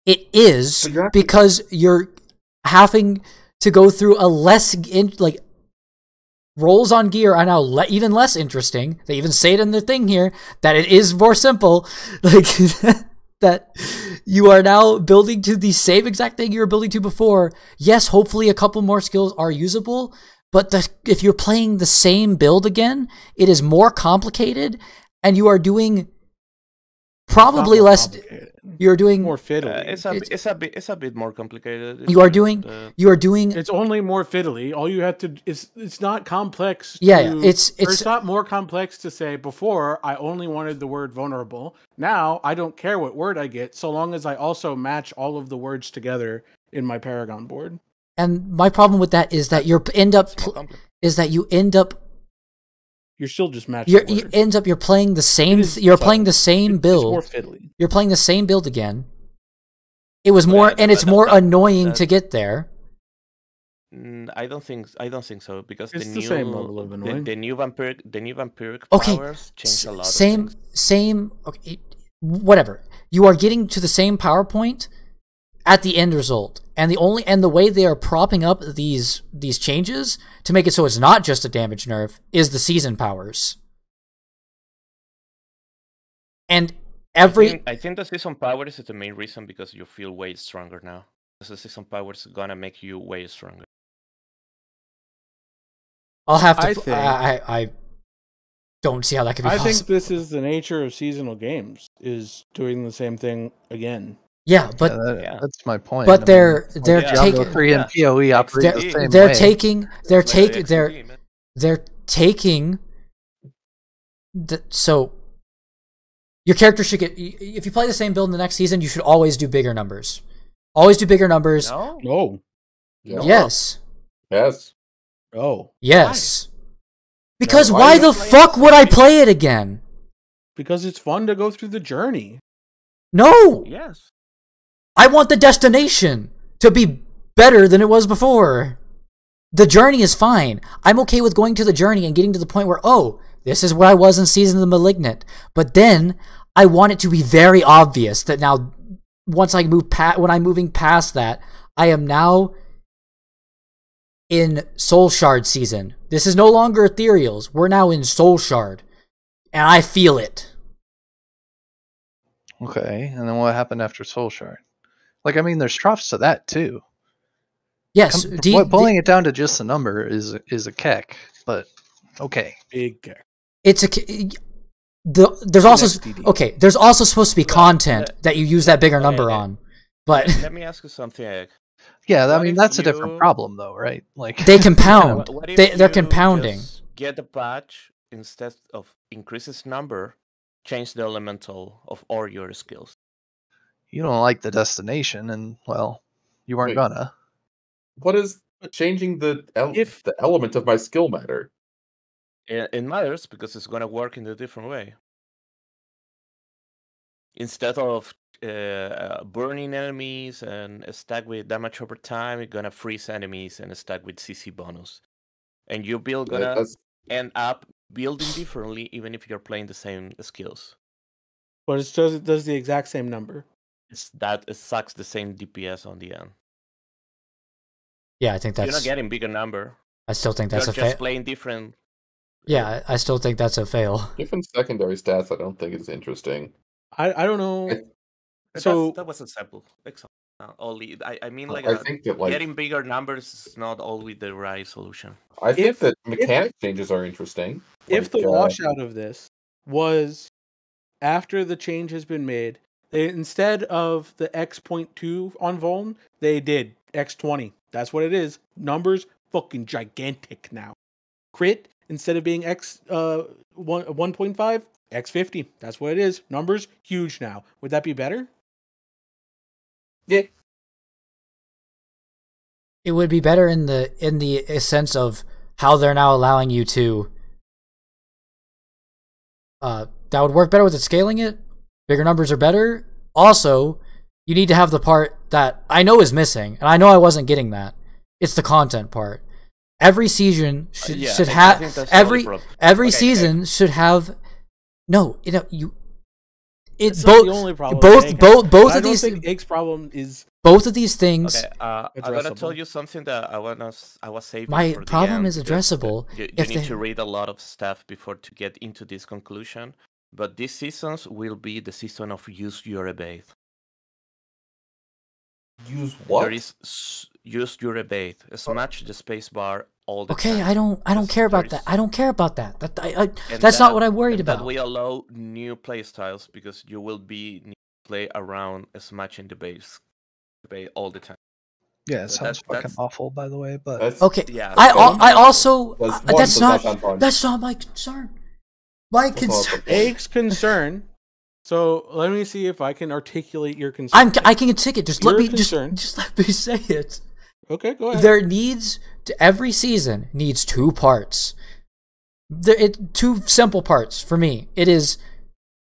It is because you're having to go through a rolls on gear are now even less interesting. They even say it in the thing here that it is more simple. Like, that you are now building to the same exact thing you were building to before. Yes, hopefully a couple more skills are usable, but if you're playing the same build again, it is more complicated, and you are doing probably less. You're doing more fiddly. It's a bit more complicated. You are doing. It's only more fiddly. All you have to it's not complex. It's not more complex to say. Before, I only wanted the word vulnerable. Now I don't care what word I get, so long as I also match all of the words together in my Paragon board. And my problem with that is that you end up. You're still just matching. You're playing the same. You're playing the same build. More fiddly. You're playing the same build again. It was more, and it's more annoying to get there. I don't think so, because it's the same level of annoying. The new vampiric powers change a lot. Same. Okay, whatever. You are getting to the same PowerPoint at the end result, and the way they are propping up these changes to make it so it's not just a damage nerf is the season powers. And I think the season powers is the main reason because you feel way stronger now. Because the season powers is gonna make you way stronger. I'll have to. I don't see how that could be possible. I think this is the nature of seasonal games, is doing the same thing again. Yeah, but that's my point. But they're taking 3 and PoE operate the same they're way. taking so your character should get, if you play the same build in the next season, you should always do bigger numbers. Always do bigger numbers. No. Yes. Yes. Oh. Yes. Because why the fuck would I play it again? Because it's fun to go through the journey. No. Yes. I want the destination to be better than it was before. The journey is fine. I'm okay with going to the journey and getting to the point where, oh, this is where I was in Season of the Malignant. But then I want it to be very obvious that now, once I move when I'm moving past that, I am now in Soul Shard season. This is no longer Ethereals. We're now in Soul Shard. And I feel it. Okay, and then what happened after Soul Shard? Like, I mean, there's troughs to that, too. Yes. Pulling it down to just a number is a keck, but okay. Big keck. It's there's also there's also supposed to be content that you use that bigger number on. But let me ask you something, Egg. Yeah, I mean, that's a different problem, though, right? Like, they compound. They're compounding. Get a patch, instead of increases number, change the elemental of all your skills. You don't like the destination, and, well, you weren't gonna. What is changing the element of my skill matter? It matters because it's gonna work in a different way. Instead of burning enemies and stack with damage over time, you're gonna freeze enemies and stack with CC bonus. And your build gonna end up building differently even if you're playing the same skills. But it does the exact same number. It sucks the same DPS on the end. Yeah, I think that's... You're not getting bigger number. I still think that's a fail. You're just playing different... Yeah, I still think that's a fail. Different secondary stats I don't think is interesting. I don't know. That was a sample. Only I mean, like, I think that, like, getting bigger numbers is not always the right solution. I think that mechanic changes are interesting. If the washout of this was after the change has been made, instead of the X.2 on Vuln, they did X20. That's what it is. Numbers fucking gigantic now. Crit, instead of being X 1.5, X50. That's what it is. Numbers huge now. Would that be better? Yeah. It would be better in the sense of how they're now allowing you to that would work better with it scaling it. Bigger numbers are better. Also, you need to have the part that I know is missing, and I know I wasn't getting that. It's the content part. Every season should have every season should have no, you know, you it's both the only problem both of these Egg's problem is both of these things. Okay, I'm gonna tell you something that I was saving. My for the problem end is addressable. You need to read a lot of stuff before to get into this conclusion. But these seasons will be the season of use your evade. Use what? There is use your evade. Smash the space bar all the time. Okay, I don't care about that. I don't care about that. That's not what I'm worried about. That we allow new play styles because you will be play around smashing the base all the time. Yeah, it sounds fucking awful, by the way. But okay, yeah, I also that's not my concern. My concern. Egg's concern. So let me see if I can articulate your concern. I can take it. Just let me say it. Okay, go ahead. Every season needs two parts. Two simple parts for me. It is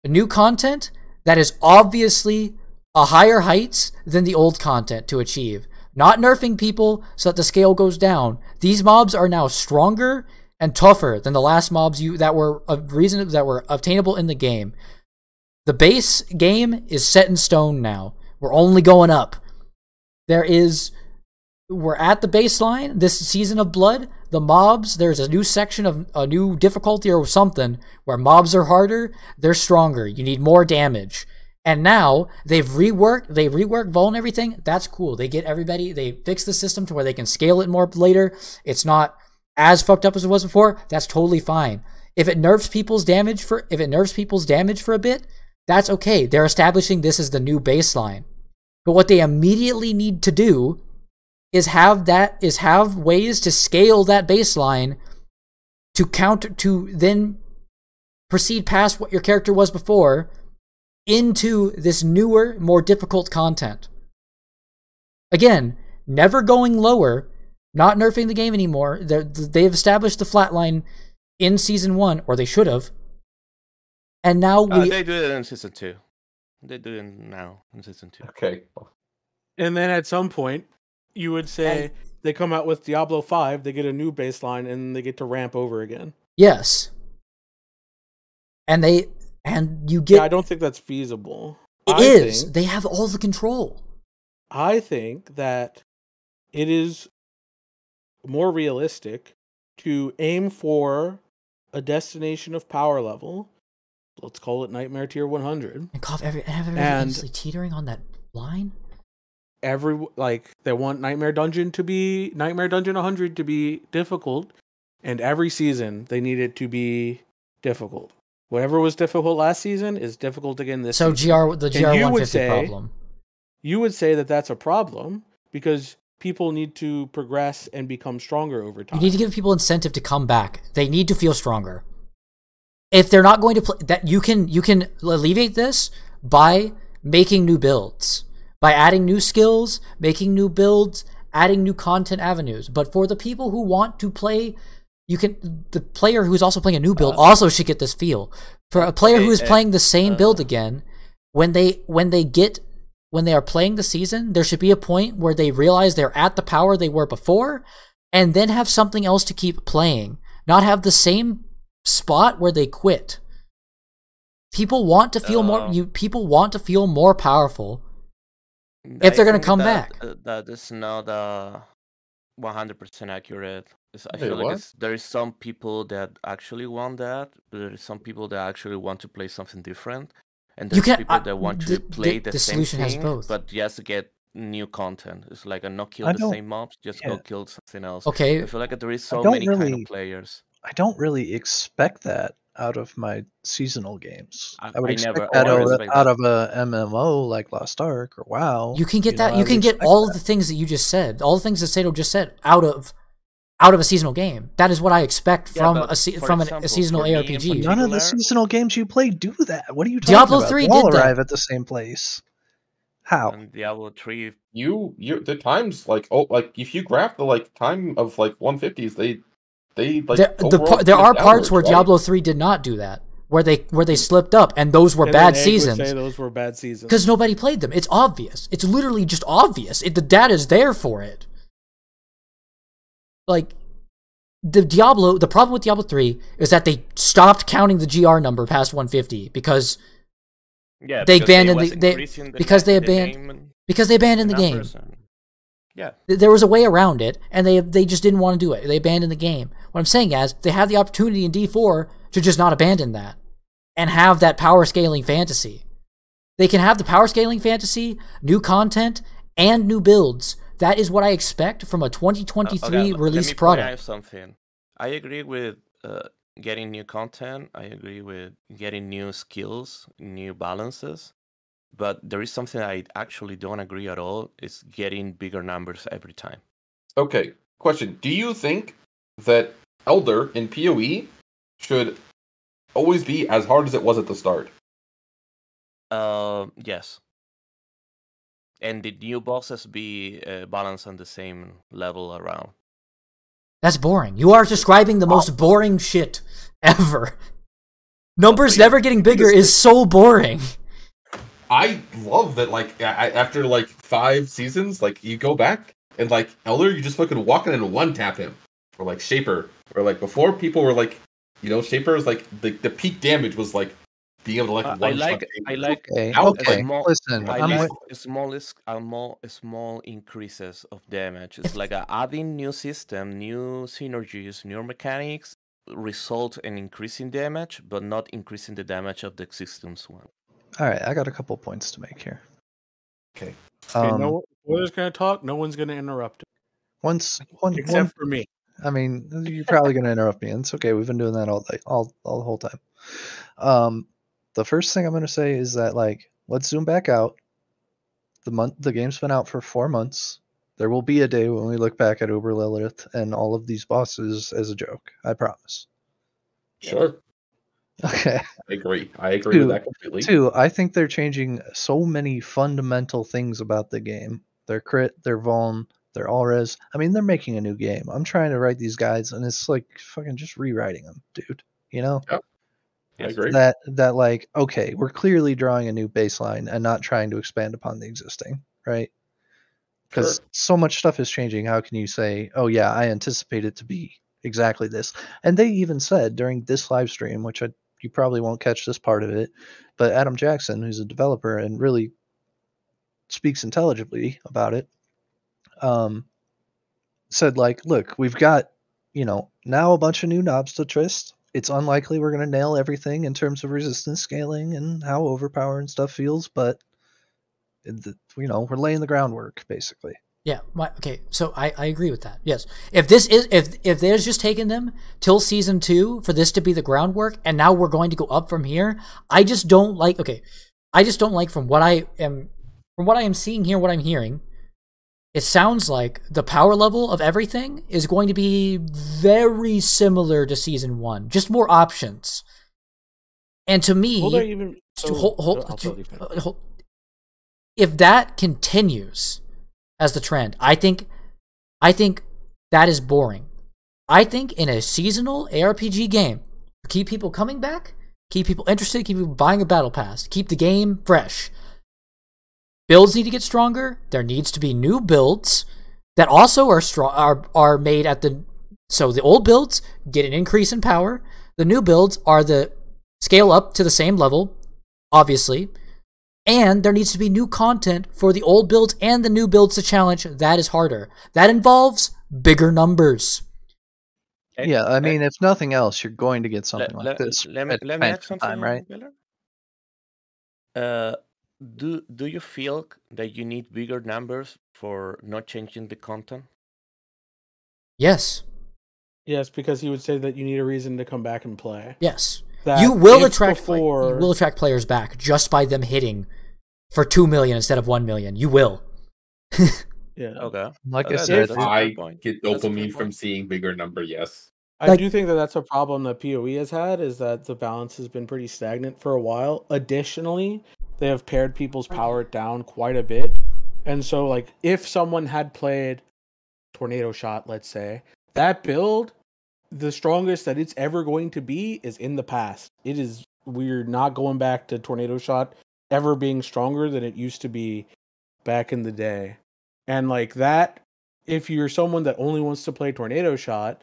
new content that is obviously a higher heights than the old content to achieve. Not nerfing people so that the scale goes down. These mobs are now stronger and tougher than the last mobs that were obtainable in the game. The base game is set in stone now. We're only going up. We're at the baseline. This season of Blood, the mobs, there's a new section of a new difficulty or something where mobs are harder, they're stronger. You need more damage. And now they've reworked Vol and everything. That's cool. They fix the system to where they can scale it more later. It's not as fucked up as it was before. That's totally fine. If it nerfs people's damage for a bit, that's okay. They're establishing this as the new baseline. But what they immediately need to do is have ways to scale that baseline to then proceed past what your character was before into this newer, more difficult content. Again, never going lower, not nerfing the game anymore. They've established the flatline in Season 1, or they should have. And now they do it in Season 2. They do it now in Season 2. Okay. And then at some point, you would say they come out with Diablo 5, they get a new baseline, and they get to ramp over again. Yes. And you get... Yeah, I don't think that's feasible. They have all the control. I think that it is more realistic to aim for a destination of power level. Let's call it Nightmare Tier 100. And have everyone teetering on that line? They want Nightmare Dungeon 100 to be difficult, and every season they need it to be difficult. Whatever was difficult last season is difficult again this season. So the GR 150 problem. You would say that that's a problem because people need to progress and become stronger over time. You need to give people incentive to come back. They need to feel stronger. If they're not going to play, that you can alleviate this by making new builds, by adding new skills, making new builds, adding new content avenues. But for the people who want to play, the player who's also playing a new build also should get this feel. For a player who is playing the same build again, when they are playing the season, there should be a point where they realize they're at the power they were before, and then have something else to keep playing. Not have the same spot where they quit. People want to feel people want to feel more powerful if they're going to come back. That is not 100% accurate. I feel like there is some people that actually want that, but there is some people that actually want to play something different, and there's people that want to play the same solution thing, has both. but just get new content. It's like not kill the same mobs, just go kill something else. Okay. I feel like there is so many kind of players. I don't really expect that out of my seasonal games. I would expect never that expect out of a MMO like Lost Ark or WoW. You can get that. You can get all of the things that you just said, all the things that Sato just said, out of a seasonal game. That is what I expect from a seasonal ARPG. None of the seasonal games you play do that. What are you talking about? Diablo 3 they all did arrive that. at the same place. How? And Diablo 3, the times if you graph the time of 150s, there are parts where Diablo 3 did not do that, where they slipped up, and those were bad seasons. Say those were bad seasons because nobody played them. It's obvious. It's literally just obvious. The data is there for it. The problem with Diablo 3 is that they stopped counting the GR number past 150 because they abandoned because they abandoned the game. Yeah, there was a way around it, and they just didn't want to do it. They abandoned the game. What I'm saying is, they have the opportunity in D4 to just not abandon that and have that power scaling fantasy. They can have the power scaling fantasy, new content, and new builds. That is what I expect from a 2023 release product. Something. I agree with getting new content. I agree with getting new skills, new balances. But there is something I actually don't agree at all. It's getting bigger numbers every time. Okay, question. Do you think that Elder in PoE should always be as hard as it was at the start? Yes. And the new bosses be balanced on the same level around. That's boring. You are describing the most boring shit ever. Numbers never getting bigger is so boring. I love that, after 5 seasons, you go back and Elder, you just fucking walk in and one tap him, or Shaper, or before people were Shaper was the peak damage was being able to one shot. Small increases of damage. It's adding new system, new synergies, new mechanics result in increasing damage, but not increasing the damage of the existing one. All right, I got a couple points to make here. Okay. No one's going to talk. No one's going to interrupt. Except for me. I mean, you're probably going to interrupt me, and it's okay. We've been doing that all day, all the whole time. The first thing I'm going to say is that, like, let's zoom back out. The game's been out for 4 months. There will be a day when we look back at Uber Lilith and all of these bosses as a joke. I promise. Sure. Okay. I agree with that completely. Two, I think they're changing so many fundamental things about the game. Their crit, their vuln, their all-res. I mean, they're making a new game. I'm trying to write these guides, and it's like fucking just rewriting them, dude. You know? Yep. I agree. That like, okay, we're clearly drawing a new baseline and not trying to expand upon the existing, right? Because so much stuff is changing. How can you say, oh yeah, I anticipate it to be exactly this? And they even said during this live stream, which you probably won't catch this part of it, but Adam Jackson, who's a developer and really speaks intelligibly about it, said, like, look, we've got, now a bunch of new knobs to twist. It's unlikely we're going to nail everything in terms of resistance scaling and how overpowering stuff feels, but we're laying the groundwork, basically. Yeah. Okay. So I agree with that. Yes. If there's just taken them till season 2 for this to be the groundwork, and now we're going to go up from here, I just don't like. Okay. I just don't like from what I am seeing here, what I'm hearing. It sounds like the power level of everything is going to be very similar to season 1, just more options. And to me, if that continues as the trend, I think that is boring. I think in a seasonal ARPG game, keep people coming back, keep people interested, keep people buying a battle pass, keep the game fresh. Builds need to get stronger. There needs to be new builds that also are made at the old builds get an increase in power. The new builds are the scale up to the same level, obviously. And there needs to be new content for the old builds and the new builds to challenge. That is harder. That involves bigger numbers. Yeah, I mean, if nothing else, you're going to get something like this. Let me ask something, right? Do you feel that you need bigger numbers for not changing the content? Yes. Yes, because he would say that you need a reason to come back and play. Yes. You will attract players back just by them hitting for 2 million instead of 1 million. You will. Yeah. Okay. Like I said, I get dopamine from seeing bigger number. Yes. I do think that that's a problem that PoE has had, is that the balance has been pretty stagnant for a while. Additionally, they have pared people's power down quite a bit. And so, like, if someone had played Tornado Shot, let's say, that build, the strongest that it's ever going to be is in the past. We're not going back to Tornado Shot ever being stronger than it used to be back in the day. And like that, if you're someone that only wants to play Tornado Shot,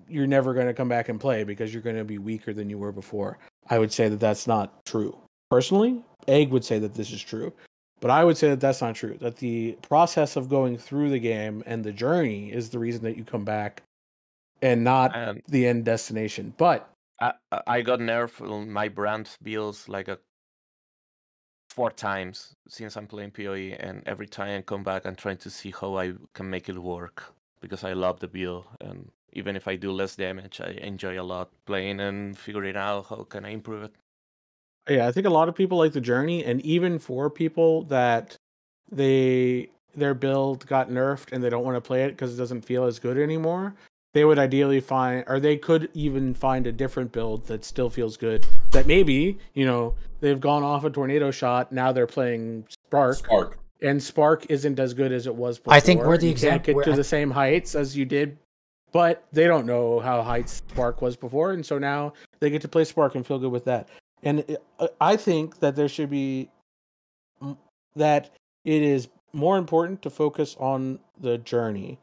you're never going to come back and play because you're going to be weaker than you were before. I would say that that's not true. Personally, Egg would say that this is true. But I would say that that's not true. That the process of going through the game and the journey is the reason that you come back and not the end destination. But I got nerfed on my brand builds like 4 times since I'm playing PoE, and every time I come back, I'm trying to see how I can make it work because I love the build, and even if I do less damage, I enjoy a lot playing and figuring out how can I improve it. Yeah, I think a lot of people like the journey, and even for people that their build got nerfed and they don't want to play it because it doesn't feel as good anymore, they would ideally find, or they could even find a different build that still feels good. That maybe, they've gone off a Tornado Shot, now they're playing Spark. And Spark isn't as good as it was before. I think we're the example. You can't get to the same heights as you did, but they don't know how heights Spark was before, and so now they get to play Spark and feel good with that. And I think that there should be, that it is more important to focus on the journey.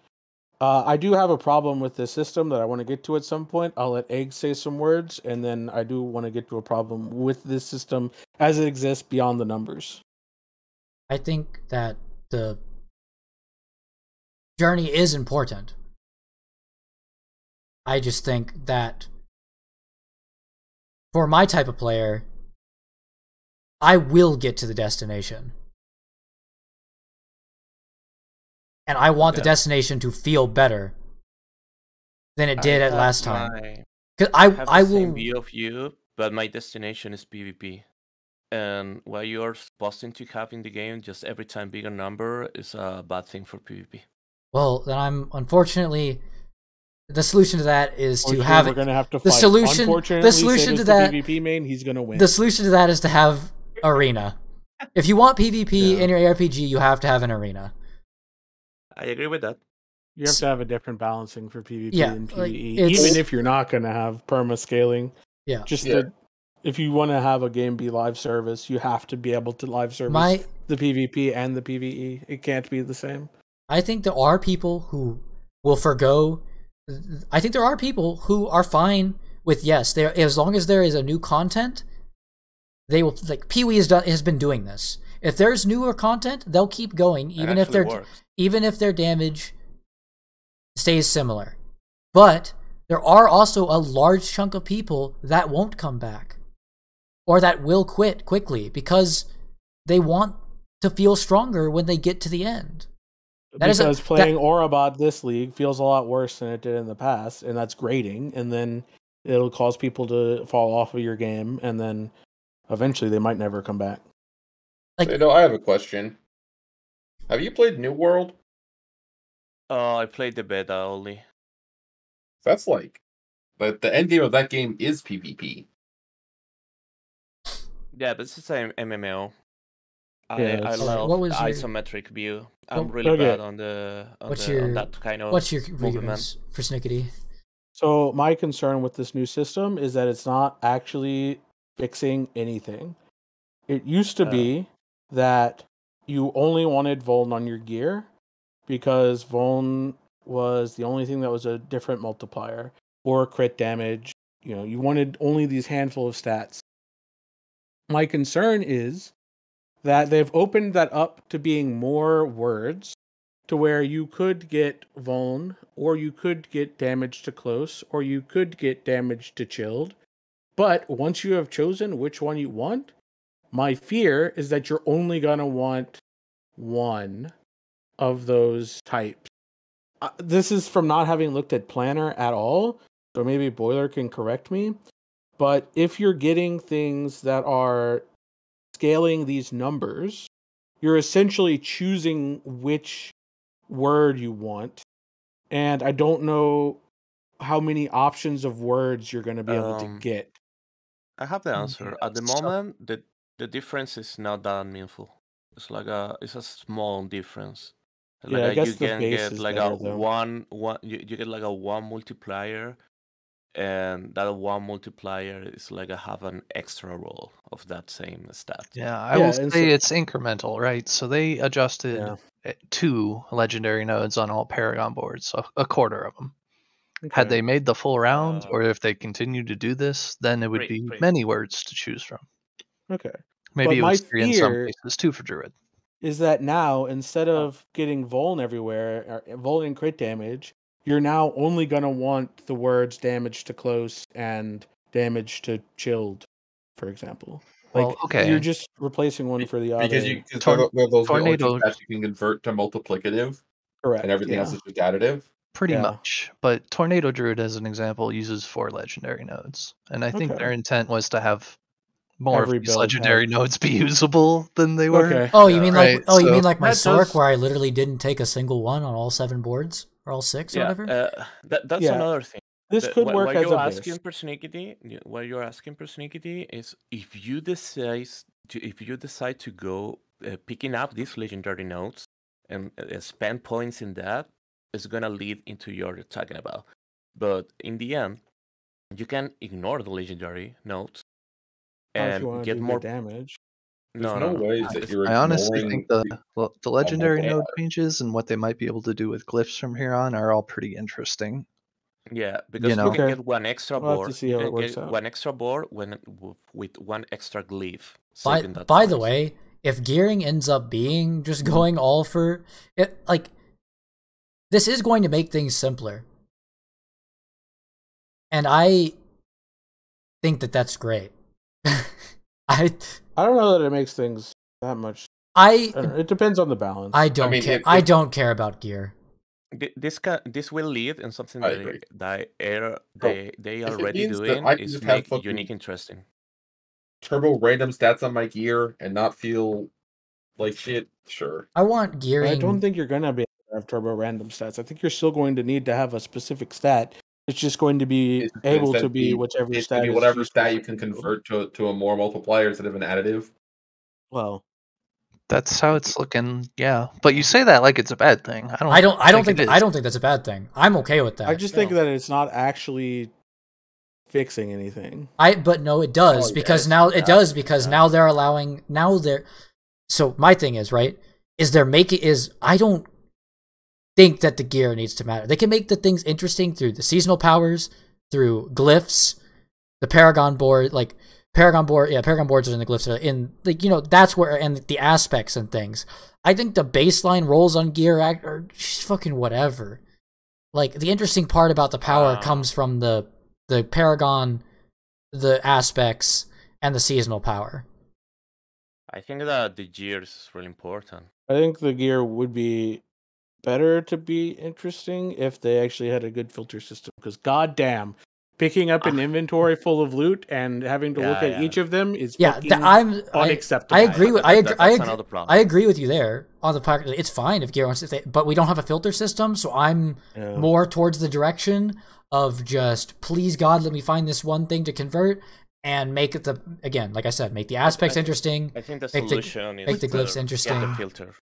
I do have a problem with this system that I want to get to at some point. I'll let Egg say some words, and then I do want to get to a problem with this system as it exists beyond the numbers. I think that the journey is important. I just think that for my type of player, I will get to the destination. And I want the destination to feel better than it did at last time. Because I have I the same will view of you, but my destination is PvP. And what you're supposed to have in the game, just every time bigger number, is a bad thing for PvP. Well, then I'm unfortunately the solution to that is to Sure, have we're gonna have to the fight. solution. Unfortunately, The solution to that PvP main, he's gonna win. The solution to that is to have arena. If you want PvP Yeah. in your RPG, you have to have an arena. I agree with that. You have to have a different balancing for PvP Yeah, and like, PvE, it's- even if you're not going to have perma scaling. Yeah. If you want to have a game be live service, you have to be able to live service the PvP and the PvE. It can't be the same. I think there are people who will forgo. I think there are people who are fine with there as long as there is a new content. They will like Pee-wee has been doing this. If there's newer content, they'll keep going even if their damage stays similar. But there are also a large chunk of people that won't come back or that will quit quickly because they want to feel stronger when they get to the end. Because playing Orabot this league feels a lot worse than it did in the past, and that's grating, and then it'll cause people to fall off of your game, and then eventually they might never come back. Like, so, I have a question. Have you played New World? I played the beta only. That's like, but the end game of that game is PvP. Yeah, but it's the same MMO. Yeah, I love the isometric view. I'm really bad on that kind of What's your movement for Snickety? So my concern with this new system is that it's not actually fixing anything. It used to be that you only wanted Vuln on your gear because Vuln was the only thing that was a different multiplier or crit damage. You know, you wanted only these handful of stats. My concern is that they've opened that up to being more words to where you could get Vuln, or you could get damage to close, or you could get damage to chilled. But once you have chosen which one you want, my fear is that you're only going to want one of those types. This is from not having looked at Planner at all, so maybe Boiler can correct me. But if you're getting things that are scaling these numbers, you're essentially choosing which word you want. And I don't know how many options of words you're going to be able to get. I have the answer. At the moment, the difference is not that meaningful. It's like a small difference. Like I guess you the can base get is like better, a though. one you get like a 1 multiplier, and that 1 multiplier is like have an extra roll of that same stat. Yeah, I will say it's incremental, right? So they adjusted 2 legendary nodes on all Paragon boards, so a quarter of them. Okay. Had they made the full round, or if they continue to do this, then it would be many words to choose from. Okay. Maybe it was 3 in some cases, 2 for Druid. Is that now, instead of getting Vuln everywhere, or Vuln and crit damage, you're now only going to want the words damage to close and damage to chilled, for example. Well, You're just replacing one for the other. Because those Tornado the only you can convert to multiplicative. Correct. And everything else is just additive. Pretty much. But Tornado Druid, as an example, uses 4 legendary nodes. And I think their intent was to have more of these legendary nodes be usable than they were. Okay. Oh, you mean you mean like my Sork, where I literally didn't take a single one on all 7 boards or all 6 or whatever? That's another thing. This could work as a What you're asking persnickety is if you decide to go picking up these legendary nodes and spend points in that, is gonna lead into your talking about. But in the end, you can ignore the legendary nodes and get more damage. There's no way that you're I honestly think the legendary node changes and what they might be able to do with glyphs from here on are all pretty interesting. Yeah, because you can get one extra board. You can get one extra board with one extra glyph. By the way, if gearing ends up being just going all for it, like this is going to make things simpler, and I think that that's great. I don't know that it makes things that much. It depends on the balance. I don't care. I don't care about gear. This will lead in something they are already means doing that I can is just have make fucking unique interesting. turbo random stats on my gear and not feel like shit. Sure. I want gearing. I don't think you're gonna be able to have turbo random stats. I think you're still going to need to have a specific stat. It's just going to be able to be whichever stat. Maybe whatever stat you can convert to a more multiplier instead of an additive. Well, that's how it's looking. Yeah, but you say that like it's a bad thing. I don't think that's a bad thing. I'm okay with that. I just think that it's not actually fixing anything. But no, it does because now they're allowing So my thing is, right, I don't think that the gear needs to matter. They can make the things interesting through the seasonal powers, through glyphs, the Paragon board, Paragon boards are in the glyphs, that's where, and the aspects and things. I think the baseline rolls on gear are just fucking whatever. Like, the interesting part about the power comes from the Paragon, the aspects, and the seasonal power. I think that the gear is really important. I think the gear would be better to be interesting if they actually had a good filter system. Because goddamn, picking up an inventory full of loot and having to look at each of them is unacceptable. I agree with you there on the part. It's fine if gear wants to, but we don't have a filter system, so I'm more towards the direction of just, please God, let me find this one thing to convert. And make it like I said, make the aspects interesting. I think the solution is make the glyphs interesting. Get the filter.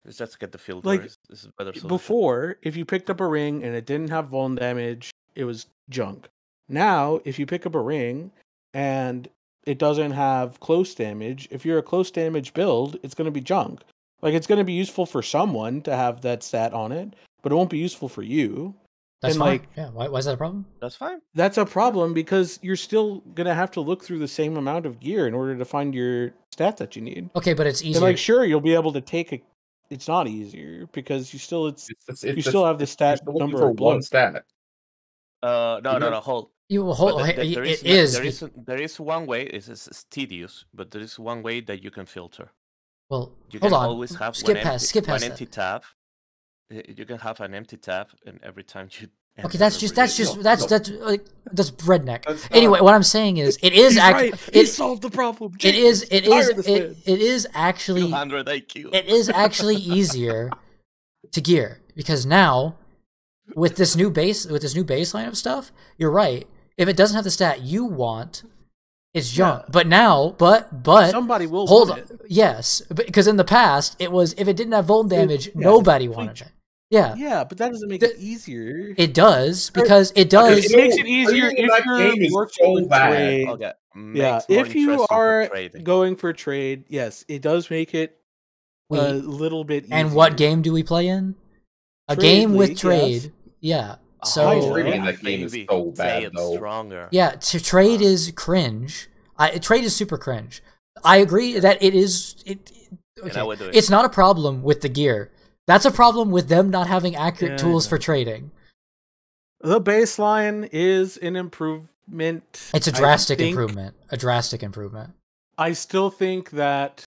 Let's just get the filter. Like, this is a better solution. Before, if you picked up a ring and it didn't have vuln damage, it was junk. Now, if you pick up a ring and it doesn't have close damage, if you're a close damage build, it's going to be junk. Like, it's going to be useful for someone to have that stat on it, but it won't be useful for you. That's fine. Why is that a problem? That's fine. That's a problem because you're still gonna have to look through the same amount of gear in order to find your stat that you need. Okay, but it's easier. And sure, you'll be able to take it's not easier because you still have the stat number for of blood. One stat. No. Hold. There is one way. It's tedious, but there is one way that you can filter. Well, you hold can on. always have skip past empty tab. You can have an empty tab, and every time you. Okay, that's redneck. Anyway, what I'm saying is, it is actually it solved the problem. It is actually 200 IQ. It is actually easier to gear because now with this new baseline of stuff, you're right. If it doesn't have the stat you want, it's junk. Yeah. But now, but somebody will hold want on. it. Yes, because in the past it was if it didn't have vuln damage, nobody wanted it. Yeah, but that doesn't make it easier. It does because it does. It makes it easier if you're working with trade. Okay. Yeah, if you are going for trade, yes, it does make it a little bit easier. And what game do we play in? A game with trade. Yes. Yeah. So trading that game is so bad though. Stronger. Yeah, to trade is cringe. Trade is super cringe. I agree that it is. It's not a problem with the gear. That's a problem with them not having accurate tools for trading. The baseline is an improvement. It's a drastic improvement. A drastic improvement. I still think that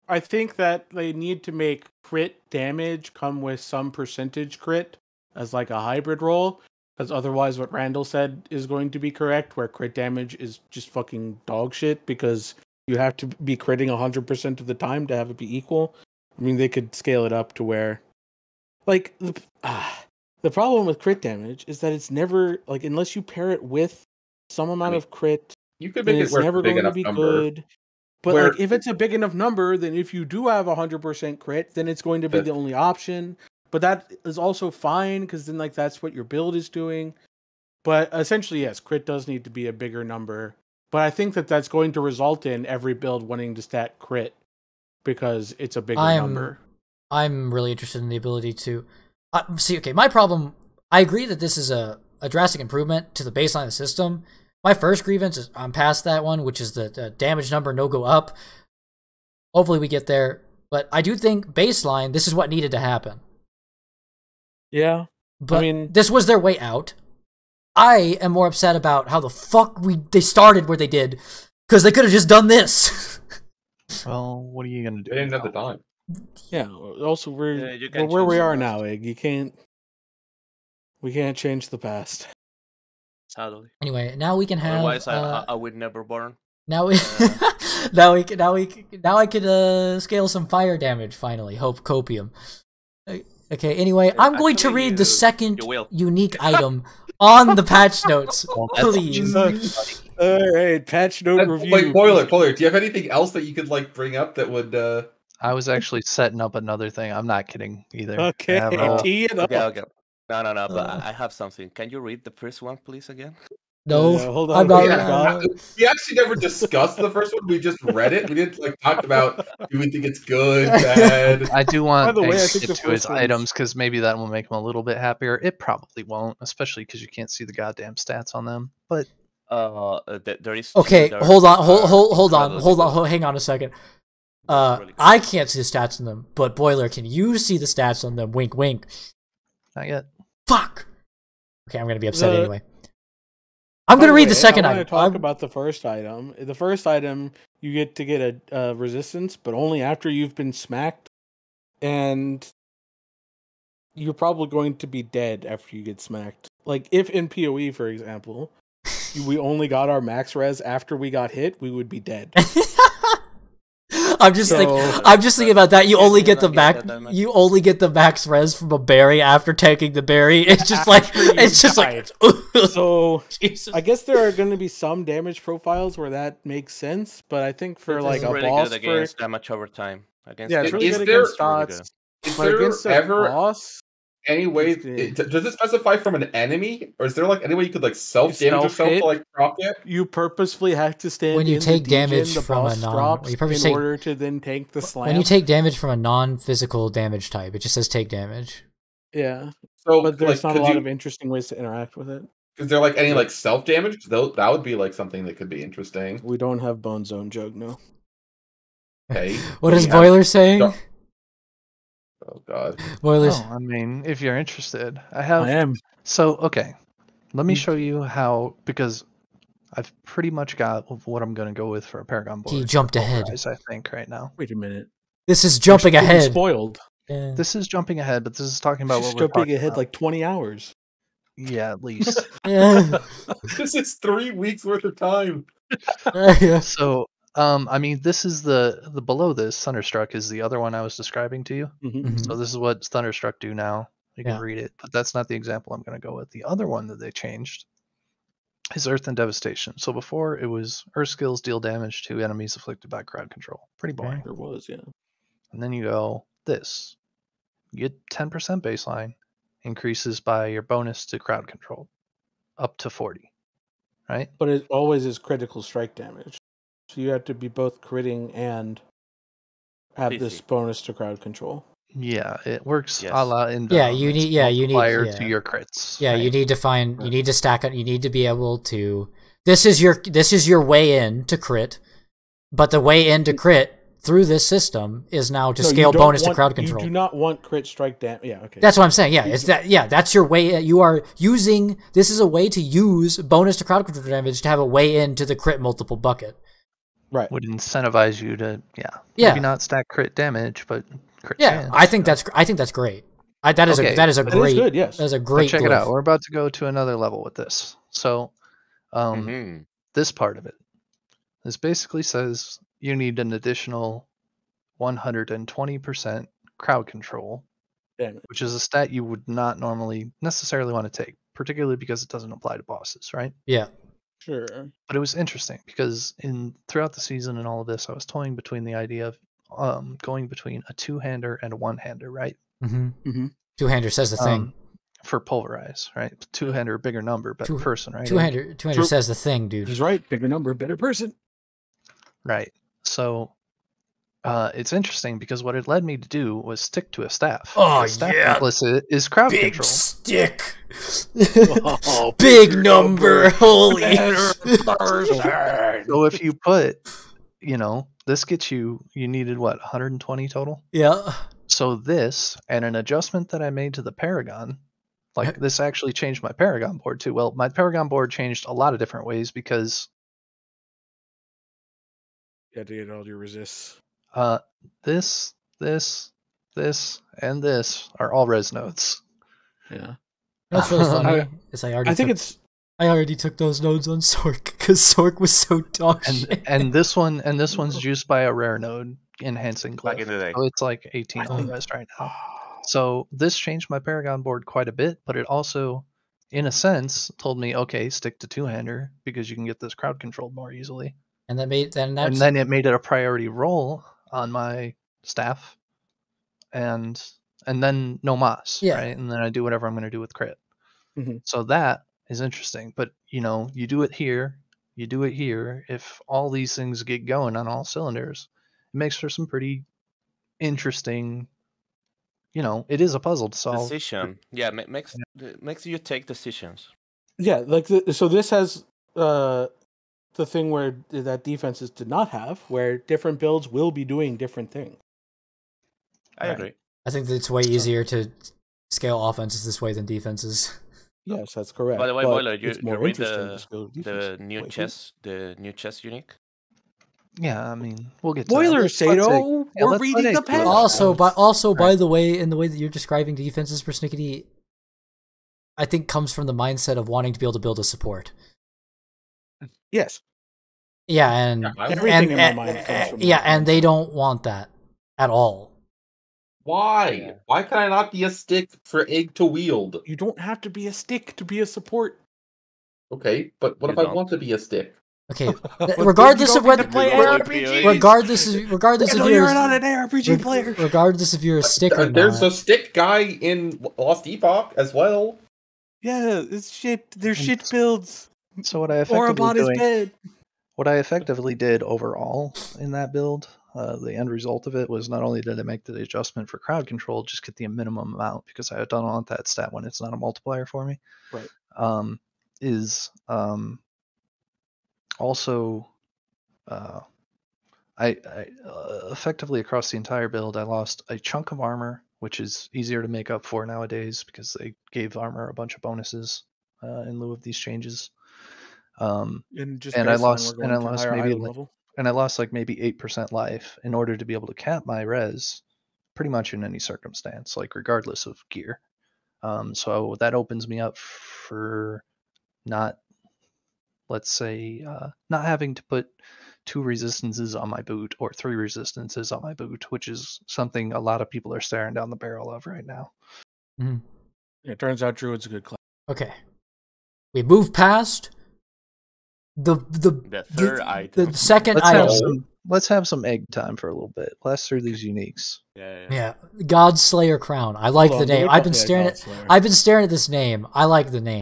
they need to make crit damage come with some percentage crit as like a hybrid roll, because otherwise what Randall said is going to be correct, where crit damage is just fucking dog shit because you have to be critting 100% of the time to have it be equal. I mean, they could scale it up to where, like, the problem with crit damage is that it's never, like, unless you pair it with some amount of crit, you could make it it's never going to be number. good. But like, if it's a big enough number, then if you do have 100% crit, then it's going to be the only option. But that is also fine because then, like, that's what your build is doing. But essentially, yes, crit does need to be a bigger number. But I think that that's going to result in every build wanting to stat crit, because it's a bigger number. I'm really interested in the ability to see. Okay, my problem. I agree that this is a drastic improvement to the baseline of the system. My first grievance is I'm past that one, which is the damage number no go up. Hopefully we get there, but I do think baseline. This is what needed to happen. Yeah, but I mean, this was their way out. I am more upset about how the fuck they started where they did. Because they could have just done this. Well, what are you gonna do? They didn't have the time. Yeah. Also, we're you can where choose we the are best. now, Egg. We can't change the past. Sadly. Anyway, now we can have. Otherwise, I would never born. Now we, now I could scale some fire damage finally. Hope copium. Okay. Anyway, I'm going to read the second unique item on the patch notes, please. All right, patch note review. Wait, Boiler, do you have anything else that you could like bring up that would? I was actually setting up another thing. I'm not kidding either. Okay, I have it all. tee it up. Okay. No. But I have something. Can you read the first one, please, again? No, hold on. I'm not. We actually never discussed the first one. We just read it. We didn't like talk about. Do we think it's good, bad? I do want By the way, I Egg think to the get to his first one's- items because maybe that will make him a little bit happier. It probably won't, especially because you can't see the goddamn stats on them. But There is. Okay, two that hold on, are hold on, incredibly good. hang on a second. That's really good. I can't see the stats on them, but Boiler, can you see the stats on them? Wink, wink. not yet. Fuck. Okay, I'm gonna be upset anyway. I'm gonna read the second I item. want to talk about the first item. The first item, you get to get a resistance, but only after you've been smacked, and you're probably going to be dead after you get smacked. Like if in PoE, for example, we only got our max res after we got hit, we would be dead. I'm just thinking about that. You only get the max res from a berry after taking the berry. It's just like So Jesus. I guess there are going to be some damage profiles where that makes sense, but I think for like a really boss, good against damage over time. Against yeah, it's really Is good there- against dots. Is But there against a ever boss, any way? Does it specify from an enemy, or is there like any way you could like self damage yourself self-hit? to like prop it? you purposefully have to stand When you in take the degen, damage the from a boss non- drops when you purposely in take- order to then tank the slam. When you take damage from a non-physical damage type, it just says take damage. yeah, So, but there's like, not a lot of interesting ways to interact with it. Is there like any like self damage? That would be like something that could be interesting. We don't have Bone Zone Jug, no. Okay. What is We have- Boiler saying? Oh god. Boiler's. Oh, I mean, if you're interested, I am. So, okay, let me show you how, because I've pretty much got what I'm going to go with for a Paragon board. He jumped ahead. Pulverize, I think, right now. Wait a minute. This is jumping You're ahead. Spoiled. Yeah. This is jumping ahead, but this is talking about She's what we're jumping talking ahead about. like 20 hours. Yeah, at least. Yeah. This is 3 weeks worth of time. Yeah. So, I mean, this is the below this, Thunderstruck is the other one I was describing to you. Mhm. So this is what Thunderstruck do now. You can Yeah. read it, but that's not the example I'm going to go with. The other one that they changed is Earth and Devastation. So before it was Earth skills deal damage to enemies afflicted by crowd control. Pretty boring. There was, yeah. And then you go this. You get 10% baseline, increases by your bonus to crowd control up to 40. Right? But it always is critical strike damage. So you have to be both critting and have this bonus to crowd control. Yeah, it works Yes. a la in Yeah, you need- yeah, you need- multiplier yeah. to your crits. Yeah, right? you need to find. You need to stack it. You need to be able to. This is your way in to crit, but the way in to crit through this system is now to No, you scale don't bonus to want- crowd control. You do not want crit strike damage. Yeah, okay. That's what I'm saying. Yeah, it's that. Yeah, that's your way. You are using. This is a way to use bonus to crowd control damage to have a way into the crit multiple bucket. right. Would incentivize you to Yeah. maybe not stack crit damage, but crit Yeah, chance. I think that's great. That is Okay. a That is great. good, yes. That is a But great. check it glyph. out. We're about to go to another level with this. So, Mhm. this part of it, this basically says you need an additional 120% crowd control, Damn it. which is a stat you would not normally necessarily want to take, particularly because it doesn't apply to bosses, right? Yeah. Sure. But it was interesting because throughout the season and all of this, I was toying between the idea of going between a two-hander and a one-hander, right? Mm-hmm. Mm-hmm. Two-hander says the thing. For pulverize, right? Two-hander, bigger number, better person, right? Two-hander says the thing, dude. He's right. Bigger number, better person. Right. So it's interesting because what it led me to do was stick to a staff. Oh, The staff yeah. implicit is crowd Big control. stick. Oh, Big number. Holy. So if you put, this gets you needed what, 120 total? Yeah. So this and an adjustment that I made to the Paragon, like this actually changed my Paragon board too. Well, my Paragon board changed a lot of different ways because You had to get all your resists. This, and this are all res nodes. Yeah. What's really funny is I already took those nodes on Sork because Sork was so dog shit. And this one's juiced by a rare node enhancing glyph. Back in the day. So it's like 18 on res right now. So this changed my Paragon board quite a bit, but it also, in a sense, told me, okay, stick to two-hander because you can get this crowd controlled more easily. And then it made it a priority roll on my staff, and then no mas, right? And then I do whatever I'm going to do with crit. Mm-hmm. So that is interesting. But you do it here, you do it here. If all these things get going on all cylinders, it makes for some pretty interesting. It is a puzzle to solve. Decision, yeah, makes you take decisions. Yeah, like so this has the thing where that defenses did not have, where different builds will be doing different things. I agree. I think that it's way easier to scale offenses this way than defenses. Yes, that's correct. By the way, Boiler, you read the new chess unique? Yeah, I mean, we'll get to Boiler, Sato. We're reading the patch. By the way, in the way that you're describing defenses, Persnickety, I think comes from the mindset of wanting to be able to build a support. Yes. Yeah, and everything in my mind comes from and they don't want that at all. Why? Yeah. Why can I not be a stick for Egg to wield? You don't have to be a stick to be a support. Okay, but what if I want to be a stick? Okay, regardless of whether regardless if you're not an ARPG player. Regardless if you're a stick or not. There's a stick guy in Lost Epoch as well. Yeah, it's shit. They're shit builds. So what I effectively did overall in that build, the end result of it was not only did I make the adjustment for crowd control, just get the minimum amount because I don't want that stat when it's not a multiplier for me. Right. Also, I effectively across the entire build, I lost a chunk of armor, which is easier to make up for nowadays because they gave armor a bunch of bonuses in lieu of these changes. And I lost like maybe 8% life in order to be able to cap my res pretty much in any circumstance, like regardless of gear. So that opens me up for not having to put 2 resistances on my boot or 3 resistances on my boot, which is something a lot of people are staring down the barrel of right now. Mm-hmm. It turns out Druid's a good class. Okay. We move past the third item. The second item. Let's have some egg time for a little bit. Blast through these uniques. Yeah. God Slayer Crown. I like the name. I've been staring at this name. I like the name.